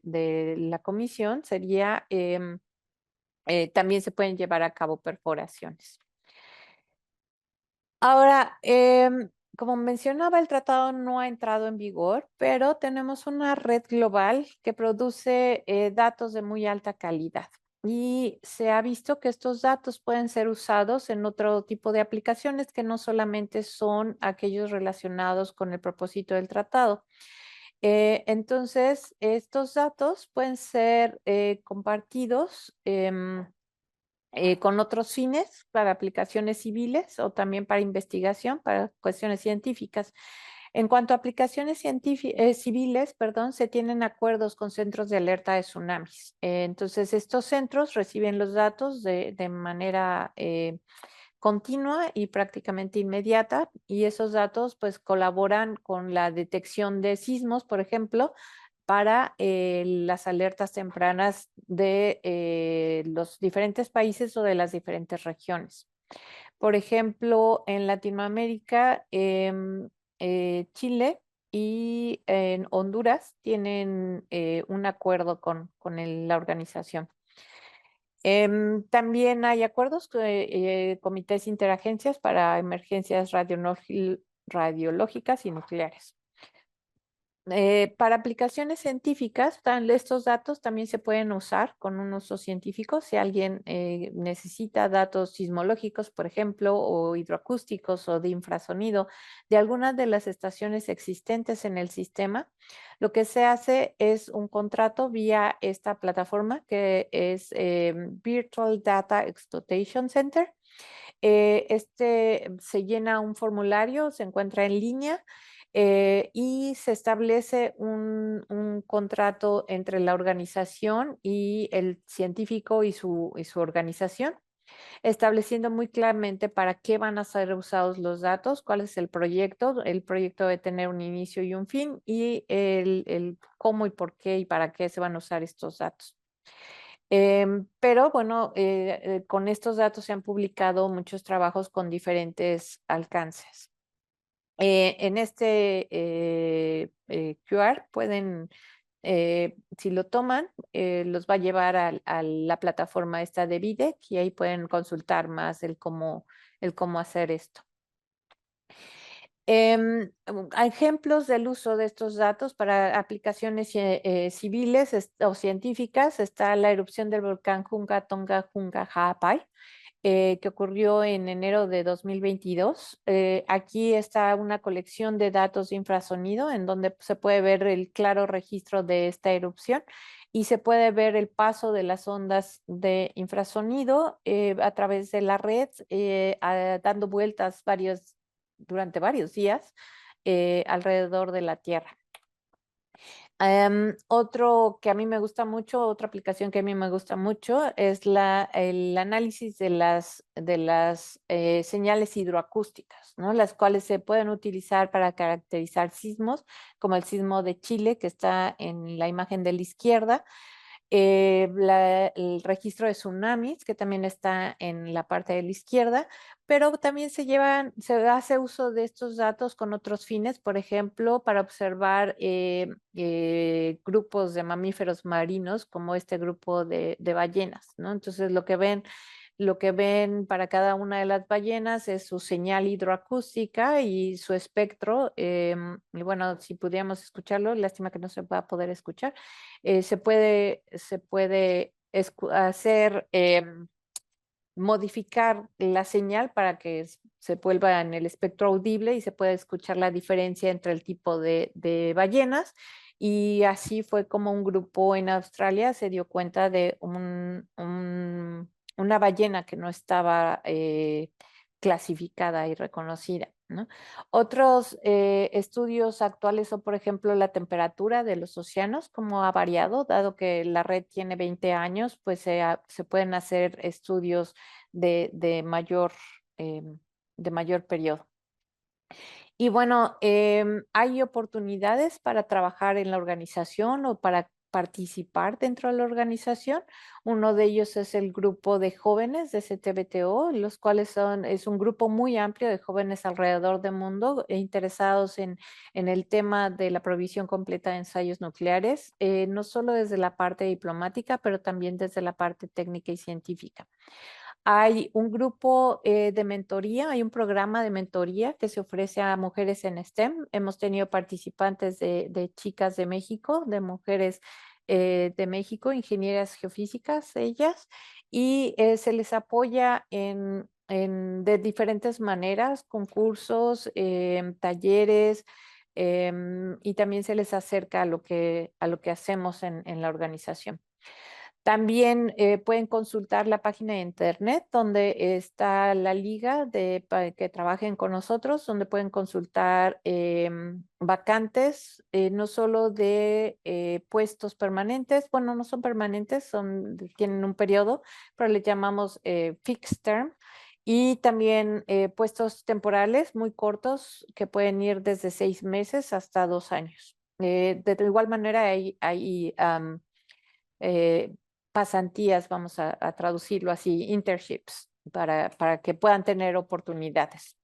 [SPEAKER 2] la Comisión, también se pueden llevar a cabo perforaciones. Ahora, como mencionaba, el tratado no ha entrado en vigor, pero tenemos una red global que produce datos de muy alta calidad. Y se ha visto que estos datos pueden ser usados en otro tipo de aplicaciones que no solamente son aquellos relacionados con el propósito del tratado. Entonces, estos datos pueden ser compartidos con otros fines para aplicaciones civiles o también para investigación, para cuestiones científicas. En cuanto a aplicaciones civiles, perdón, se tienen acuerdos con centros de alerta de tsunamis. Entonces, estos centros reciben los datos de manera continua y prácticamente inmediata, y esos datos pues colaboran con la detección de sismos, por ejemplo, para las alertas tempranas de los diferentes países o de las diferentes regiones. Por ejemplo, en Latinoamérica, Chile y en Honduras tienen un acuerdo con la organización. También hay acuerdos con comités interagencias para emergencias radiológicas y nucleares. Para aplicaciones científicas, estos datos también se pueden usar con un uso científico. Si alguien necesita datos sismológicos, por ejemplo, o hidroacústicos o de infrasonido de algunas de las estaciones existentes en el sistema, lo que se hace es un contrato vía esta plataforma que es Virtual Data Exploitation Center. Se llena un formulario, se encuentra en línea y se establece un contrato entre la organización y el científico y su organización, estableciendo muy claramente para qué van a ser usados los datos, cuál es el proyecto. El proyecto debe tener un inicio y un fin, y el cómo y por qué y para qué se van a usar estos datos. Pero bueno, con estos datos se han publicado muchos trabajos con diferentes alcances. En este QR pueden, si lo toman, los va a llevar a la plataforma esta de VIDEC, y ahí pueden consultar más el cómo hacer esto. Ejemplos del uso de estos datos para aplicaciones civiles o científicas: está la erupción del volcán Hunga Tonga Hunga Ha'apai, que ocurrió en enero de 2022. Aquí está una colección de datos de infrasonido en donde se puede ver el claro registro de esta erupción, y se puede ver el paso de las ondas de infrasonido a través de la red, dando vueltas durante varios días alrededor de la Tierra. Otro que a mí me gusta mucho, otra aplicación que a mí me gusta mucho, es el análisis de las señales hidroacústicas, ¿no? Las cuales se pueden utilizar para caracterizar sismos, como el sismo de Chile, que está en la imagen de la izquierda. El registro de tsunamis, que también está en la parte de la izquierda, pero también se hace uso de estos datos con otros fines, por ejemplo, para observar grupos de mamíferos marinos, como este grupo de ballenas, ¿no? Entonces, lo que ven para cada una de las ballenas es su señal hidroacústica y su espectro. Y bueno, si pudiéramos escucharlo, lástima que no se va a poder escuchar. Se puede hacer, modificar la señal para que se vuelva en el espectro audible, y se puede escuchar la diferencia entre el tipo de ballenas. Y así fue como un grupo en Australia se dio cuenta de una ballena que no estaba clasificada y reconocida, ¿no? Otros estudios actuales son, por ejemplo, la temperatura de los océanos, cómo ha variado. Dado que la red tiene 20 años, pues se pueden hacer estudios de mayor periodo. Y bueno, hay oportunidades para trabajar en la organización o para participar dentro de la organización. Uno de ellos es el grupo de jóvenes de CTBTO, los cuales es un grupo muy amplio de jóvenes alrededor del mundo interesados en el tema de la provisión completa de ensayos nucleares, no solo desde la parte diplomática, pero también desde la parte técnica y científica. Hay un grupo de mentoría, hay un programa de mentoría que se ofrece a mujeres en STEM. Hemos tenido participantes de chicas de México, de mujeres de México, ingenieras geofísicas ellas, y se les apoya de diferentes maneras, concursos, talleres, y también se les acerca a lo que hacemos en la organización. También pueden consultar la página de internet donde está la liga para que trabajen con nosotros, donde pueden consultar vacantes, no solo de puestos permanentes, bueno, no son permanentes, tienen un periodo, pero le llamamos fixed term, y también puestos temporales muy cortos que pueden ir desde 6 meses hasta 2 años. De igual manera hay eh, pasantías, vamos a traducirlo así, internships, para que puedan tener oportunidades.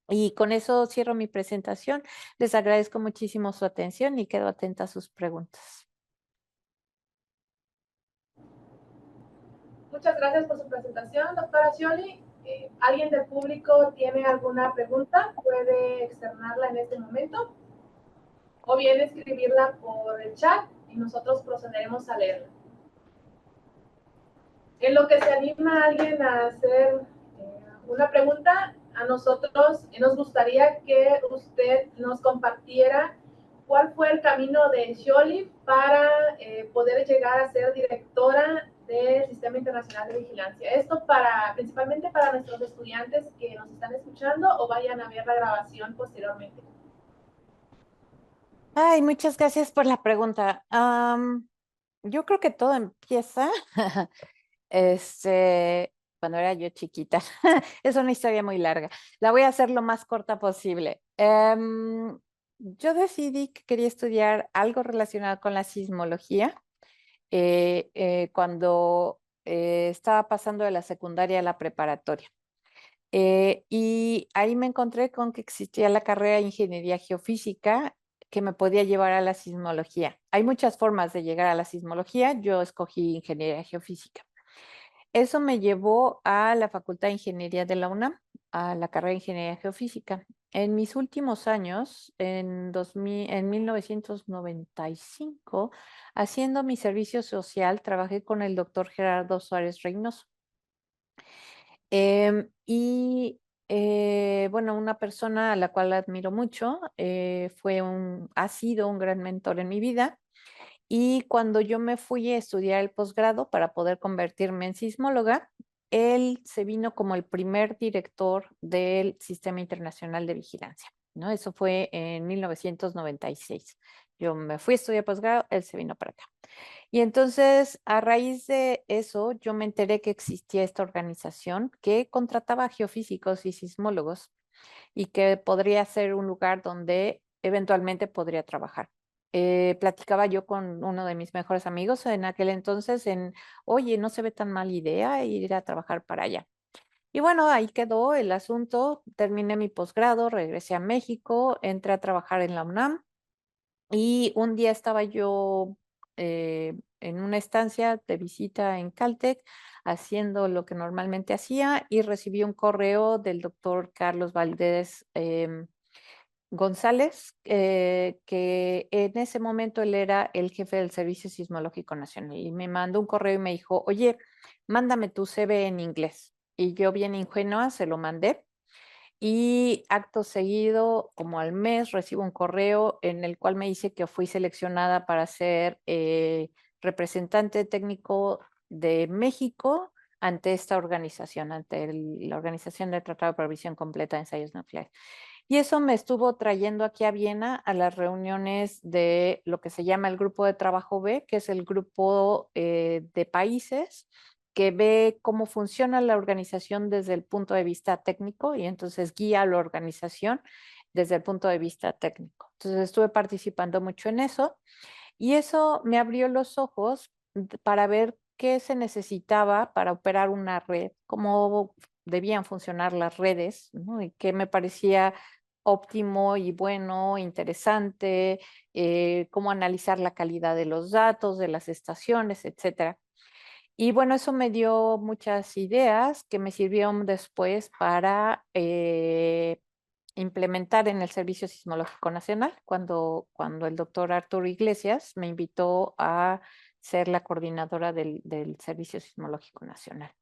[SPEAKER 2] Y con eso cierro mi presentación. Les agradezco muchísimo su atención y quedo atenta a sus preguntas.
[SPEAKER 1] Muchas gracias por su presentación, doctora Scioli. ¿Alguien del público tiene alguna pregunta? Puede externarla en este momento o bien escribirla por el chat y nosotros procederemos a leerla. En lo que se anima alguien a hacer una pregunta, a nosotros nos gustaría que usted nos compartiera cuál fue el camino de Scioli para poder llegar a ser directora del Sistema Internacional de Vigilancia. Esto principalmente para nuestros estudiantes que nos están escuchando o vayan a ver la grabación posteriormente.
[SPEAKER 2] Ay, muchas gracias por la pregunta. Yo creo que todo empieza cuando era yo chiquita. Es una historia muy larga. La voy a hacer lo más corta posible. Yo decidí que quería estudiar algo relacionado con la sismología cuando estaba pasando de la secundaria a la preparatoria. Y ahí me encontré con que existía la carrera de ingeniería geofísica que me podía llevar a la sismología. Hay muchas formas de llegar a la sismología. Yo escogí ingeniería geofísica. Eso me llevó a la Facultad de Ingeniería de la UNAM, a la carrera de Ingeniería Geofísica. En mis últimos años, en 1995, haciendo mi servicio social, trabajé con el doctor Gerardo Suárez Reynoso. Y bueno, una persona a la cual admiro mucho, ha sido un gran mentor en mi vida. Y cuando yo me fui a estudiar el posgrado para poder convertirme en sismóloga, él se vino como el primer director del Sistema Internacional de Vigilancia, ¿no? Eso fue en 1996. Yo me fui a estudiar posgrado, él se vino para acá. Y entonces, a raíz de eso, yo me enteré que existía esta organización que contrataba geofísicos y sismólogos y que podría ser un lugar donde eventualmente podría trabajar. Platicaba yo con uno de mis mejores amigos en aquel entonces oye, no se ve tan mala idea ir a trabajar para allá. Y bueno, ahí quedó el asunto, terminé mi posgrado, regresé a México, entré a trabajar en la UNAM y un día estaba yo en una estancia de visita en Caltech haciendo lo que normalmente hacía y recibí un correo del doctor Carlos Valdés González, que en ese momento él era el jefe del Servicio Sismológico Nacional y me mandó un correo y me dijo, oye, mándame tu CV en inglés. Y yo bien ingenua se lo mandé y acto seguido, como al mes, recibo un correo en el cual me dice que fui seleccionada para ser representante técnico de México ante esta organización, ante la Organización del Tratado de Provisión Completa de Ensayos Nucleares. Y eso me estuvo trayendo aquí a Viena a las reuniones de lo que se llama el Grupo de Trabajo B, que es el grupo de países que ve cómo funciona la organización desde el punto de vista técnico y entonces guía a la organización desde el punto de vista técnico. Entonces estuve participando mucho en eso y eso me abrió los ojos para ver qué se necesitaba para operar una red, cómo debían funcionar las redes, ¿no? Y qué me parecía óptimo y bueno, interesante, cómo analizar la calidad de los datos, de las estaciones, etcétera. Y bueno, eso me dio muchas ideas que me sirvieron después para implementar en el Servicio Sismológico Nacional, cuando el doctor Arturo Iglesias me invitó a ser la coordinadora del Servicio Sismológico Nacional.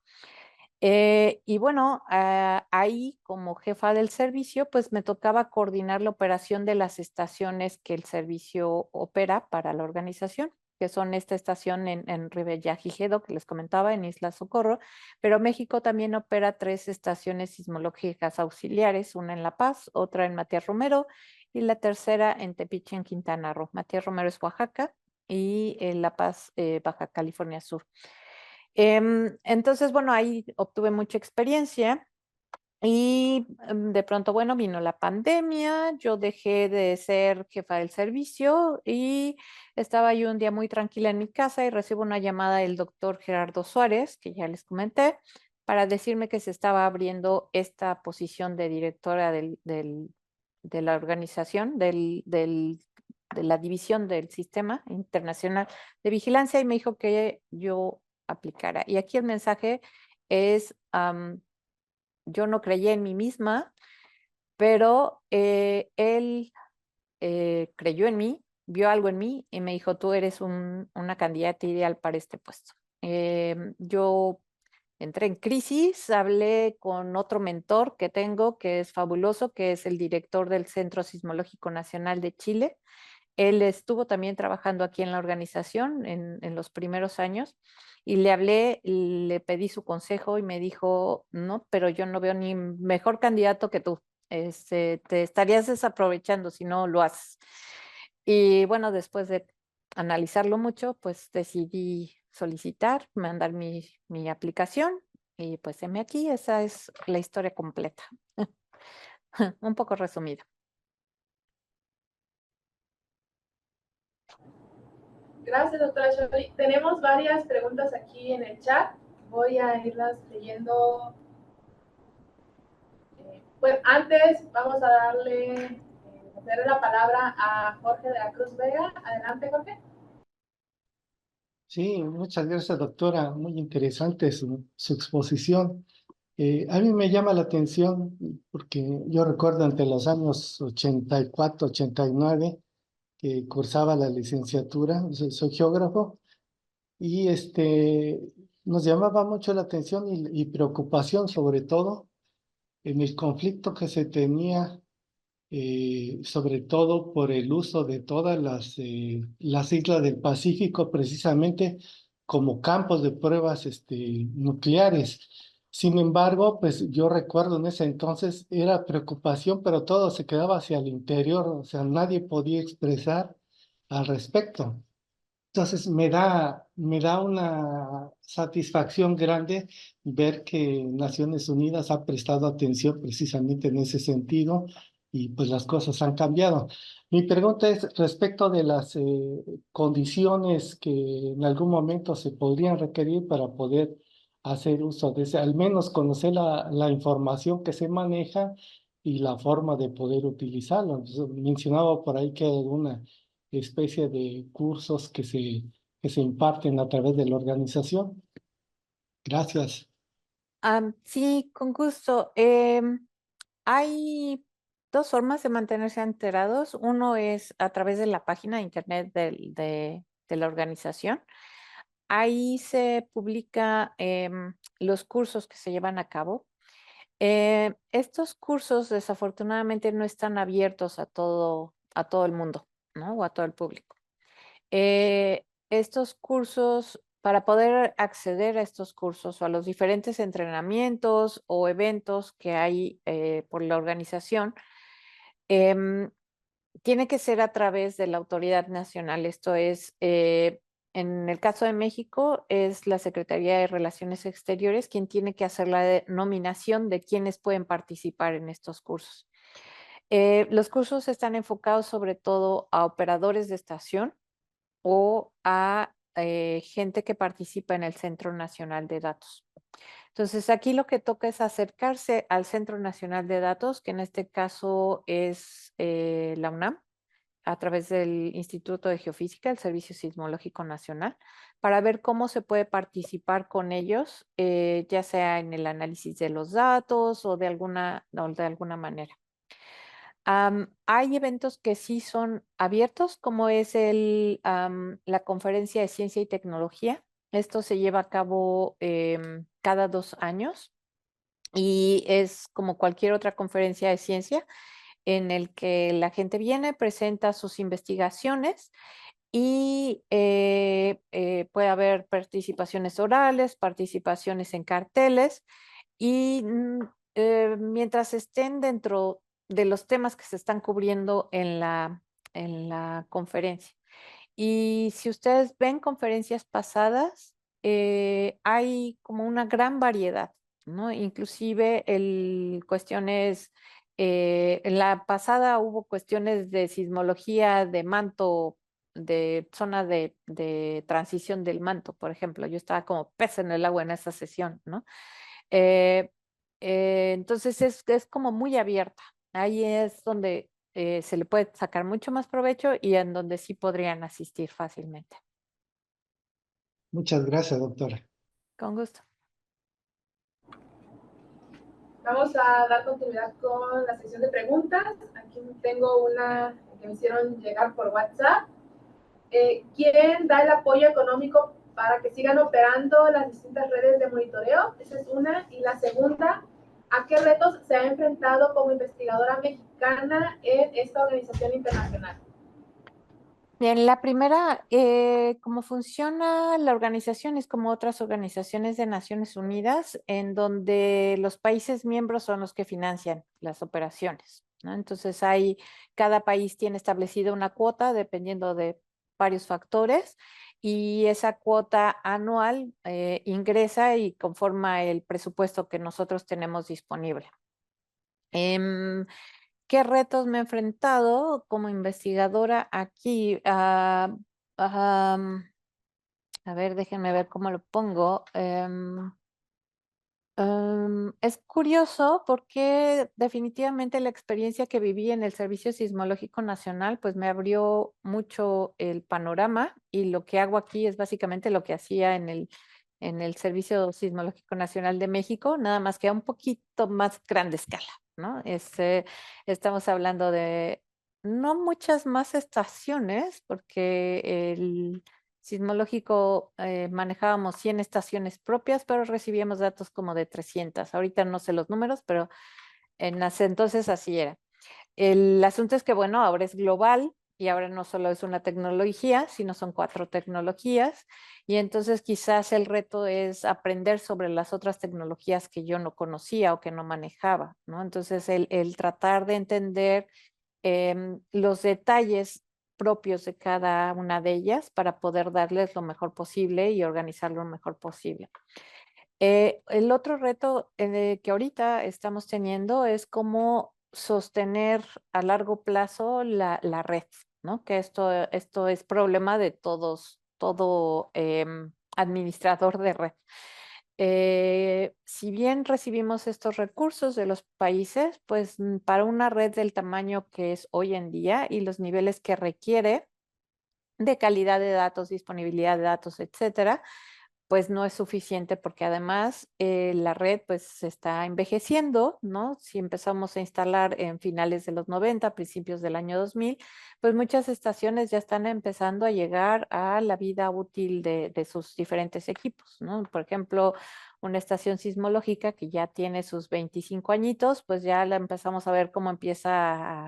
[SPEAKER 2] Y bueno, ahí como jefa del servicio, pues me tocaba coordinar la operación de las estaciones que el servicio opera para la organización. que son esta estación en Revillagigedo que les comentaba, en Isla Socorro, pero México también opera 3 estaciones sismológicas auxiliares, una en La Paz, otra en Matías Romero y la tercera en Tepiche, en Quintana Roo. Matías Romero es Oaxaca y La Paz, Baja California Sur. Entonces, bueno, ahí obtuve mucha experiencia. Y de pronto, bueno, vino la pandemia, yo dejé de ser jefa del servicio y estaba yo un día muy tranquila en mi casa y recibo una llamada del doctor Gerardo Suárez, que ya les comenté, para decirme que se estaba abriendo esta posición de directora de la organización, de la división del Sistema Internacional de Vigilancia y me dijo que yo aplicara. Y aquí el mensaje es... yo no creía en mí misma, pero él creyó en mí, vio algo en mí y me dijo, tú eres una candidata ideal para este puesto. Yo entré en crisis, hablé con otro mentor que tengo, que es fabuloso, que es el director del Centro Sismológico Nacional de Chile. Él estuvo también trabajando aquí en la organización en los primeros años y le hablé, le pedí su consejo y me dijo, no, pero yo no veo ni mejor candidato que tú. Te estarías desaprovechando si no lo haces. Y bueno, después de analizarlo mucho, pues decidí solicitar, mandar mi aplicación y pues heme aquí, esa es la historia completa. Un poco resumida.
[SPEAKER 1] Gracias, doctora Shirley. Tenemos varias preguntas aquí en el chat. Voy a irlas leyendo. Bueno, antes vamos a darle la palabra a Jorge de la Cruz Vega. Adelante, Jorge.
[SPEAKER 3] Sí, muchas gracias, doctora. Muy interesante su exposición. A mí me llama la atención porque yo recuerdo entre los años 84, 89, que cursaba la licenciatura, soy geógrafo, y nos llamaba mucho la atención y preocupación sobre todo en el conflicto que se tenía, sobre todo por el uso de todas las islas del Pacífico precisamente como campos de pruebas nucleares. Sin embargo, pues yo recuerdo en ese entonces era preocupación, pero todo se quedaba hacia el interior, o sea, nadie podía expresar al respecto. Entonces me da una satisfacción grande ver que Naciones Unidas ha prestado atención precisamente en ese sentido y pues las cosas han cambiado. Mi pregunta es respecto de las condiciones que en algún momento se podrían requerir para poder hacer uso de ese, al menos conocer la información que se maneja y la forma de poder utilizarlo. Entonces, mencionaba por ahí que hay alguna especie de cursos que se imparten a través de la organización. Gracias.
[SPEAKER 2] Sí, con gusto. Hay 2 formas de mantenerse enterados. Uno es a través de la página de internet de la organización. Ahí se publica los cursos que se llevan a cabo. Estos cursos desafortunadamente no están abiertos a todo el mundo, ¿no? O a todo el público. Estos cursos, para poder acceder a estos cursos o a los diferentes entrenamientos o eventos que hay por la organización, em, tiene que ser a través de la autoridad nacional. Esto es, en el caso de México, es la Secretaría de Relaciones Exteriores quien tiene que hacer la nominación de quienes pueden participar en estos cursos. Los cursos están enfocados sobre todo a operadores de estación o a gente que participa en el Centro Nacional de Datos. Entonces, aquí lo que toca es acercarse al Centro Nacional de Datos, que en este caso es la UNAM, a través del Instituto de Geofísica, el Servicio Sismológico Nacional, para ver cómo se puede participar con ellos, ya sea en el análisis de los datos o de alguna manera. Hay eventos que sí son abiertos, como es la conferencia de ciencia y tecnología. Esto se lleva a cabo cada 2 años y es como cualquier otra conferencia de ciencia en el que la gente viene, presenta sus investigaciones y puede haber participaciones orales, participaciones en carteles y mientras estén dentro de los temas que se están cubriendo en la conferencia. Y si ustedes ven conferencias pasadas, hay como una gran variedad, ¿no? Inclusive cuestiones, en la pasada hubo cuestiones de sismología de manto, de zona de transición del manto, por ejemplo. Yo estaba como pez en el agua en esa sesión, ¿no? Eh, entonces es como muy abierta. Ahí es donde se le puede sacar mucho más provecho y en donde sí podrían asistir fácilmente.
[SPEAKER 3] Muchas gracias, doctora.
[SPEAKER 2] Con gusto.
[SPEAKER 1] Vamos a dar continuidad con la sección de preguntas. Aquí tengo una que me hicieron llegar por WhatsApp. ¿Quién da el apoyo económico para que sigan operando las distintas redes de monitoreo? Esa es una. Y la segunda, ¿a qué retos se ha enfrentado como investigadora mexicana en esta organización internacional?
[SPEAKER 2] Bien, la primera, cómo funciona la organización es como otras organizaciones de Naciones Unidas, en donde los países miembros son los que financian las operaciones, ¿no? Entonces, cada país tiene establecida una cuota dependiendo de varios factores y esa cuota anual ingresa y conforma el presupuesto que nosotros tenemos disponible. ¿Qué retos me he enfrentado como investigadora aquí? A ver, déjenme ver cómo lo pongo. Es curioso porque definitivamente la experiencia que viví en el Servicio Sismológico Nacional pues me abrió mucho el panorama y lo que hago aquí es básicamente lo que hacía en el Servicio Sismológico Nacional de México, nada más que a un poquito más grande escala, ¿no? Estamos hablando de no muchas más estaciones porque el sismológico manejábamos 100 estaciones propias, pero recibíamos datos como de 300. Ahorita no sé los números, pero en ese entonces así era. El asunto es que, bueno, ahora es global y ahora no solo es una tecnología, sino son 4 tecnologías. Y entonces quizás el reto es aprender sobre las otras tecnologías que yo no conocía o que no manejaba, ¿no? Entonces el tratar de entender los detalles propios de cada una de ellas para poder darles lo mejor posible y organizarlo lo mejor posible. El otro reto que ahorita estamos teniendo es cómo sostener a largo plazo la red, ¿no? Que esto es problema de todo administrador de red. Si bien recibimos estos recursos de los países, pues para una red del tamaño que es hoy en día y los niveles que requiere de calidad de datos, disponibilidad de datos, etcétera, pues no es suficiente porque además la red pues se está envejeciendo, ¿no? Si empezamos a instalar en finales de los 90, principios del año 2000, pues muchas estaciones ya están empezando a llegar a la vida útil de sus diferentes equipos, ¿no? Por ejemplo, una estación sismológica que ya tiene sus 25 añitos, pues ya la empezamos a ver cómo empieza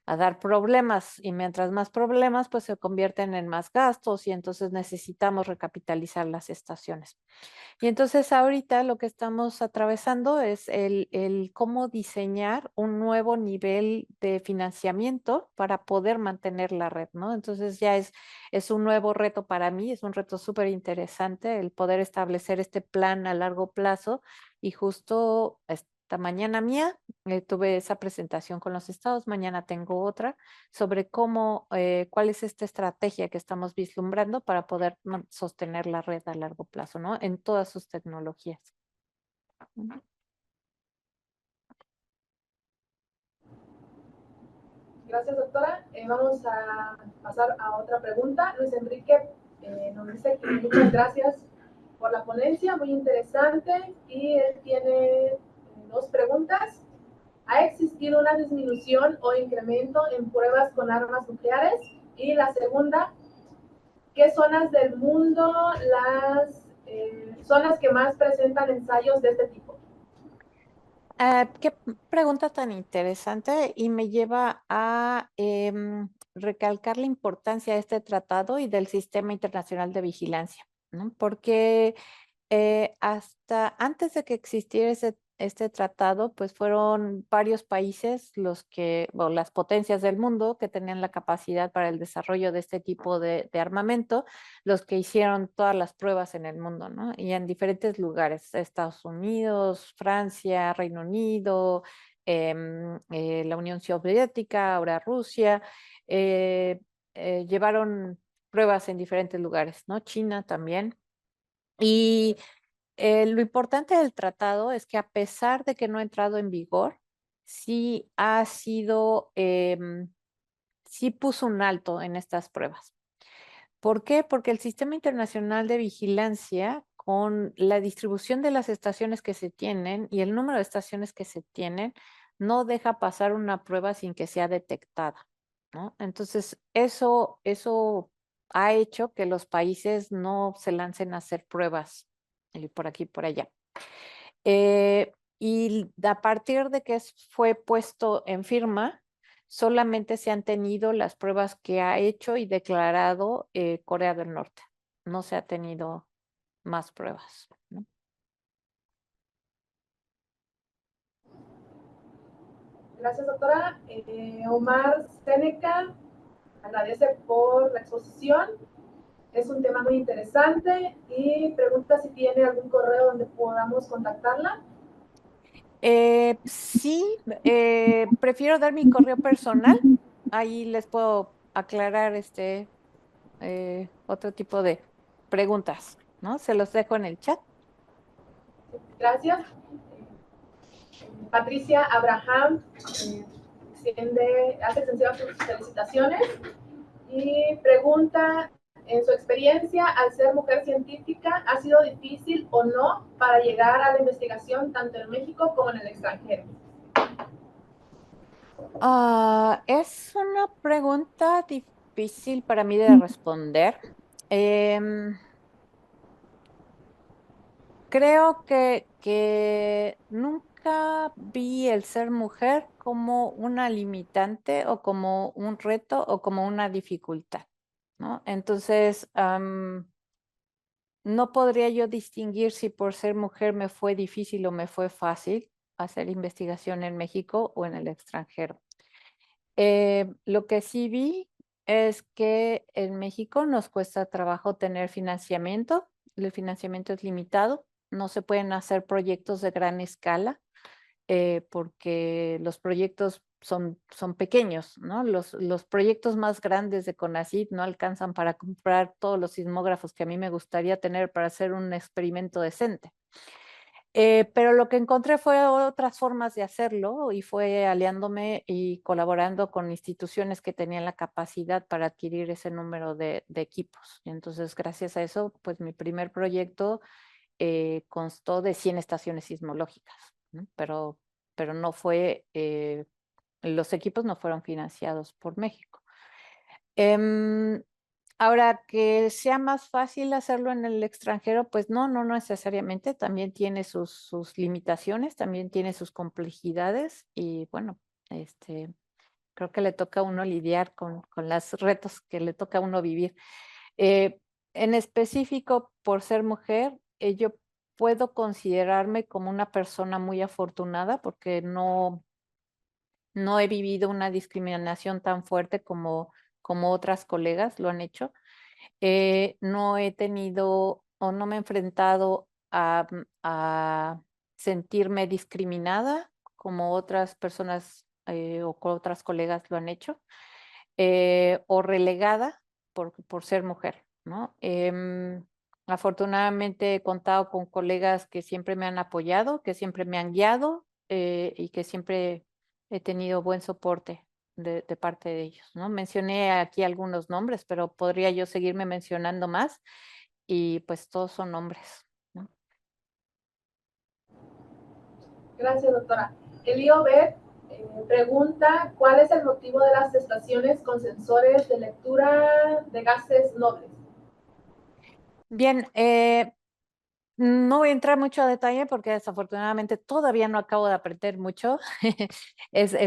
[SPEAKER 2] a dar problemas y mientras más problemas pues se convierten en más gastos y entonces necesitamos recapitalizar las estaciones. Y entonces ahorita lo que estamos atravesando es el cómo diseñar un nuevo nivel de financiamiento para poder mantener la red, ¿no? Entonces ya es un nuevo reto para mí, es un reto súper interesante el poder establecer este plan a largo plazo y justo esta mañana mía tuve esa presentación con los estados, mañana tengo otra sobre cuál es esta estrategia que estamos vislumbrando para poder sostener la red a largo plazo, ¿no? En todas sus tecnologías.
[SPEAKER 1] Gracias, doctora. Vamos a pasar a otra pregunta. Luis Enrique nos dice que muchas gracias por la ponencia, muy interesante. Y él tiene 2 preguntas. ¿Ha existido una disminución o incremento en pruebas con armas nucleares? Y la segunda, ¿qué zonas del mundo son las que más presentan ensayos de este tipo?
[SPEAKER 2] Qué pregunta tan interesante y me lleva a recalcar la importancia de este tratado y del Sistema Internacional de Vigilancia, ¿no? Porque hasta antes de que existiera este tratado, pues fueron varios países o las potencias del mundo que tenían la capacidad para el desarrollo de este tipo de armamento, los que hicieron todas las pruebas en el mundo, ¿no? Y en diferentes lugares, Estados Unidos, Francia, Reino Unido, la Unión Soviética, ahora Rusia, llevaron pruebas en diferentes lugares, ¿no? China también. Y lo importante del tratado es que a pesar de que no ha entrado en vigor, sí ha sido, sí puso un alto en estas pruebas. ¿Por qué? Porque el Sistema Internacional de Vigilancia, con la distribución de las estaciones que se tienen y el número de estaciones que se tienen, no deja pasar una prueba sin que sea detectada, ¿no? Entonces, eso ha hecho que los países no se lancen a hacer pruebas por aquí y por allá. Y a partir de que fue puesto en firma, solamente se han tenido las pruebas que ha hecho y declarado Corea del Norte. No se ha tenido más pruebas, ¿no?
[SPEAKER 1] Gracias, doctora. Omar Seneca agradece por la exposición. Es un tema muy interesante y pregunta si tiene algún correo donde podamos contactarla.
[SPEAKER 2] Sí, prefiero dar mi correo personal. Ahí les puedo aclarar otro tipo de preguntas, ¿no? Se los dejo en el chat.
[SPEAKER 1] Gracias. Patricia Abraham hace extensivas sus felicitaciones y pregunta, en su experiencia, al ser mujer científica, ¿ha sido difícil o no para llegar a la investigación tanto en México como en el extranjero?
[SPEAKER 2] Es una pregunta difícil para mí de responder. Em, Creo que nunca vi el ser mujer como una limitante o como un reto o como una dificultad, ¿no? Entonces, no podría yo distinguir si por ser mujer me fue difícil o me fue fácil hacer investigación en México o en el extranjero. Lo que sí vi es que en México nos cuesta trabajo tener financiamiento. El financiamiento es limitado. No se pueden hacer proyectos de gran escala porque los proyectos son pequeños, ¿no? Los proyectos más grandes de CONACYT no alcanzan para comprar todos los sismógrafos que a mí me gustaría tener para hacer un experimento decente. Pero lo que encontré fue otras formas de hacerlo y fue aliándome y colaborando con instituciones que tenían la capacidad para adquirir ese número de equipos. Y entonces, gracias a eso, pues mi primer proyecto constó de 100 estaciones sismológicas, ¿no? Pero no fue, los equipos no fueron financiados por México. Ahora, que sea más fácil hacerlo en el extranjero, pues no necesariamente, también tiene sus limitaciones, también tiene sus complejidades y bueno, creo que le toca a uno lidiar con los retos que le toca a uno vivir. En específico, por ser mujer, yo puedo considerarme como una persona muy afortunada porque no he vivido una discriminación tan fuerte como otras colegas lo han hecho. No he tenido o no me he enfrentado a sentirme discriminada como otras personas o otras colegas lo han hecho, o relegada por ser mujer, ¿no? Afortunadamente he contado con colegas que siempre me han apoyado, que siempre me han guiado y que siempre he tenido buen soporte de parte de ellos, ¿no? Mencioné aquí algunos nombres, pero podría yo seguirme mencionando más y pues todos son hombres, ¿no?
[SPEAKER 1] Gracias, doctora. Elio B. Pregunta, ¿cuál es el motivo de las estaciones con sensores de lectura de gases nobles?
[SPEAKER 2] Bien, no voy a entrar mucho a detalle porque desafortunadamente todavía no acabo de aprender mucho.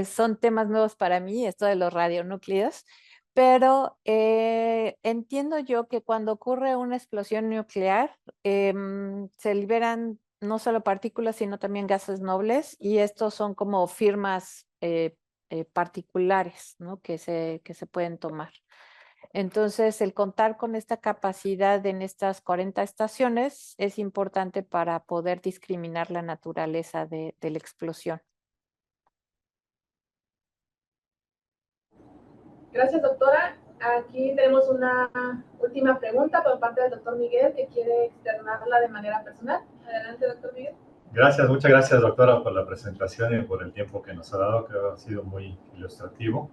[SPEAKER 2] Son temas nuevos para mí, esto de los radionúclidos, Pero entiendo yo que cuando ocurre una explosión nuclear, se liberan no solo partículas, sino también gases nobles, y estos son como firmas particulares, ¿no? que se pueden tomar. Entonces, el contar con esta capacidad en estas 40 estaciones es importante para poder discriminar la naturaleza de la explosión.
[SPEAKER 1] Gracias, doctora. Aquí tenemos una última pregunta por parte del doctor Miguel, que quiere externarla de manera personal. Adelante, doctor Miguel.
[SPEAKER 4] Gracias, muchas gracias, doctora, por la presentación y por el tiempo que nos ha dado. Creo que ha sido muy ilustrativo.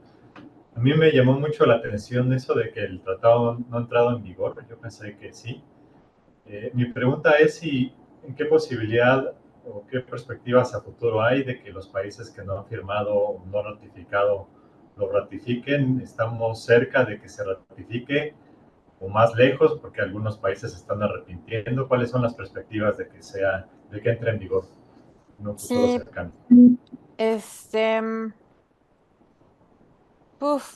[SPEAKER 4] A mí me llamó mucho la atención eso de que el tratado no ha entrado en vigor. Yo pensé que sí. Mi pregunta es en qué posibilidad o qué perspectivas a futuro hay de que los países que no han firmado o no ratificado lo ratifiquen. ¿Estamos cerca de que se ratifique o más lejos porque algunos países se están arrepintiendo? ¿Cuáles son las perspectivas de que entre en vigor en un futuro
[SPEAKER 2] Sí,
[SPEAKER 4] cercano?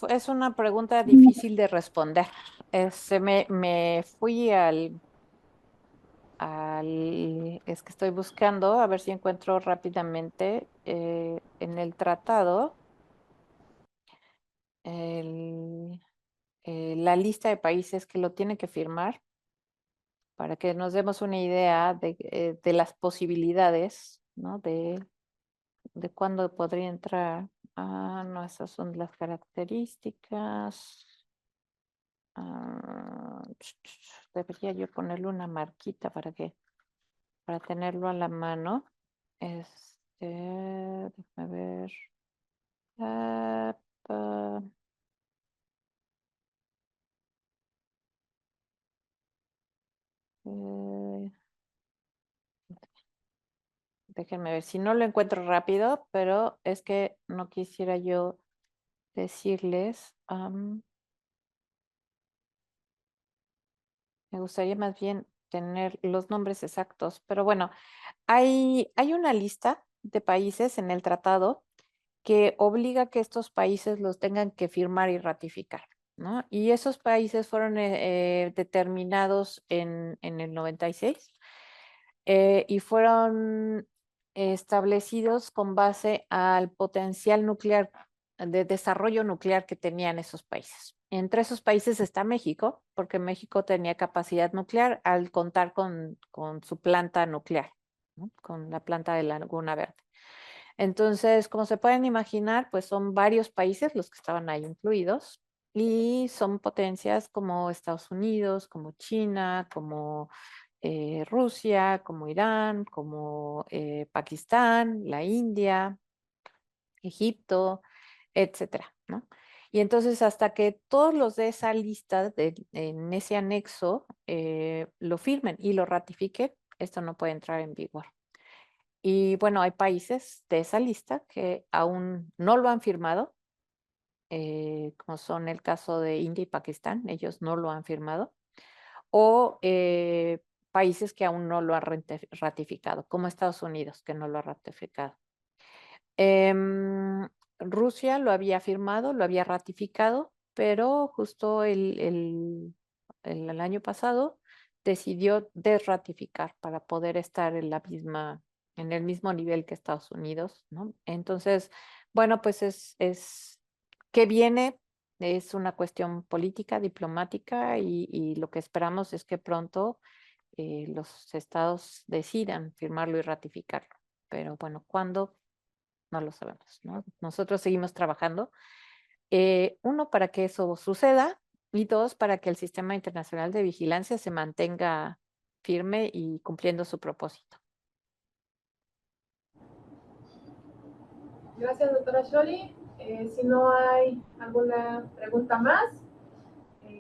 [SPEAKER 2] es una pregunta difícil de responder. Me fui es que estoy buscando, a ver si encuentro rápidamente en el tratado el- la lista de países que lo tienen que firmar para que nos demos una idea de las posibilidades, ¿no? De cuándo podría entrar. Ah, no, esas son las características. Ah, debería yo ponerle una marquita para tenerlo a la mano. Déjame ver. Ah, pa- eh, déjenme ver si no lo encuentro rápido, pero es que no quisiera yo decirles. Me gustaría más bien tener los nombres exactos, pero bueno, hay una lista de países en el tratado que obliga que estos países los tengan que firmar y ratificar, ¿no? Y esos países fueron determinados en el 96 y fueron establecidos con base al potencial nuclear, de desarrollo nuclear que tenían esos países. Entre esos países está México, porque México tenía capacidad nuclear al contar con su planta nuclear, ¿no? Con la planta de Laguna Verde. Entonces, como se pueden imaginar, pues son varios países los que estaban ahí incluidos y son potencias como Estados Unidos, como China, como Rusia, como Irán, como Pakistán, la India, Egipto, etcétera, ¿no? Y entonces hasta que todos los de esa lista, en ese anexo, lo firmen y lo ratifiquen, esto no puede entrar en vigor. Y bueno, hay países de esa lista que aún no lo han firmado, como son el caso de India y Pakistán, ellos no lo han firmado, o países que aún no lo han ratificado, como Estados Unidos, que no lo ha ratificado. Rusia lo había firmado, lo había ratificado, pero justo el año pasado decidió desratificar para poder estar en el mismo nivel que Estados Unidos, ¿no? Entonces, bueno, pues ¿qué viene? Es una cuestión política, diplomática, y lo que esperamos es que pronto los estados decidan firmarlo y ratificarlo. Pero bueno, ¿cuándo? No lo sabemos, ¿no? Nosotros seguimos trabajando, uno, para que eso suceda, y dos, para que el sistema internacional de vigilancia se mantenga firme y cumpliendo su propósito.
[SPEAKER 1] Gracias, doctora Sholi. Si no hay alguna pregunta más,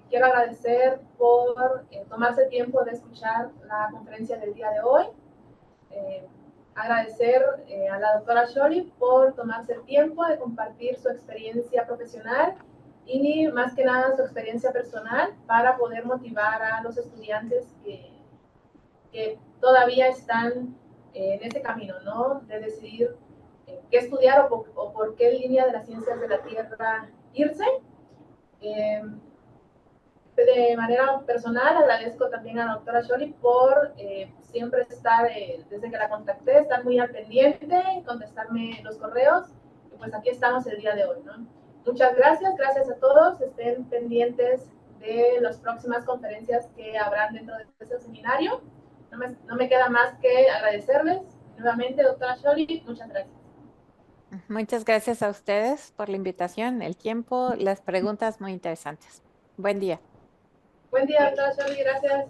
[SPEAKER 1] quiero agradecer por tomarse el tiempo de escuchar la conferencia del día de hoy. Agradecer a la doctora Sholi por tomarse el tiempo de compartir su experiencia profesional y más que nada su experiencia personal para poder motivar a los estudiantes que todavía están en ese camino, ¿no? De decidir qué estudiar o por qué línea de las ciencias de la Tierra irse. De manera personal, agradezco también a la doctora Scholli por siempre estar, desde que la contacté, estar muy al pendiente, contestarme los correos, y pues aquí estamos el día de hoy, ¿no? Muchas gracias, gracias a todos, estén pendientes de las próximas conferencias que habrán dentro de este seminario. No me queda más que agradecerles nuevamente, doctora Scholli, muchas gracias.
[SPEAKER 2] Muchas gracias a ustedes por la invitación, el tiempo, las preguntas muy interesantes. Buen día.
[SPEAKER 1] Buen día, doctora Scholli, gracias.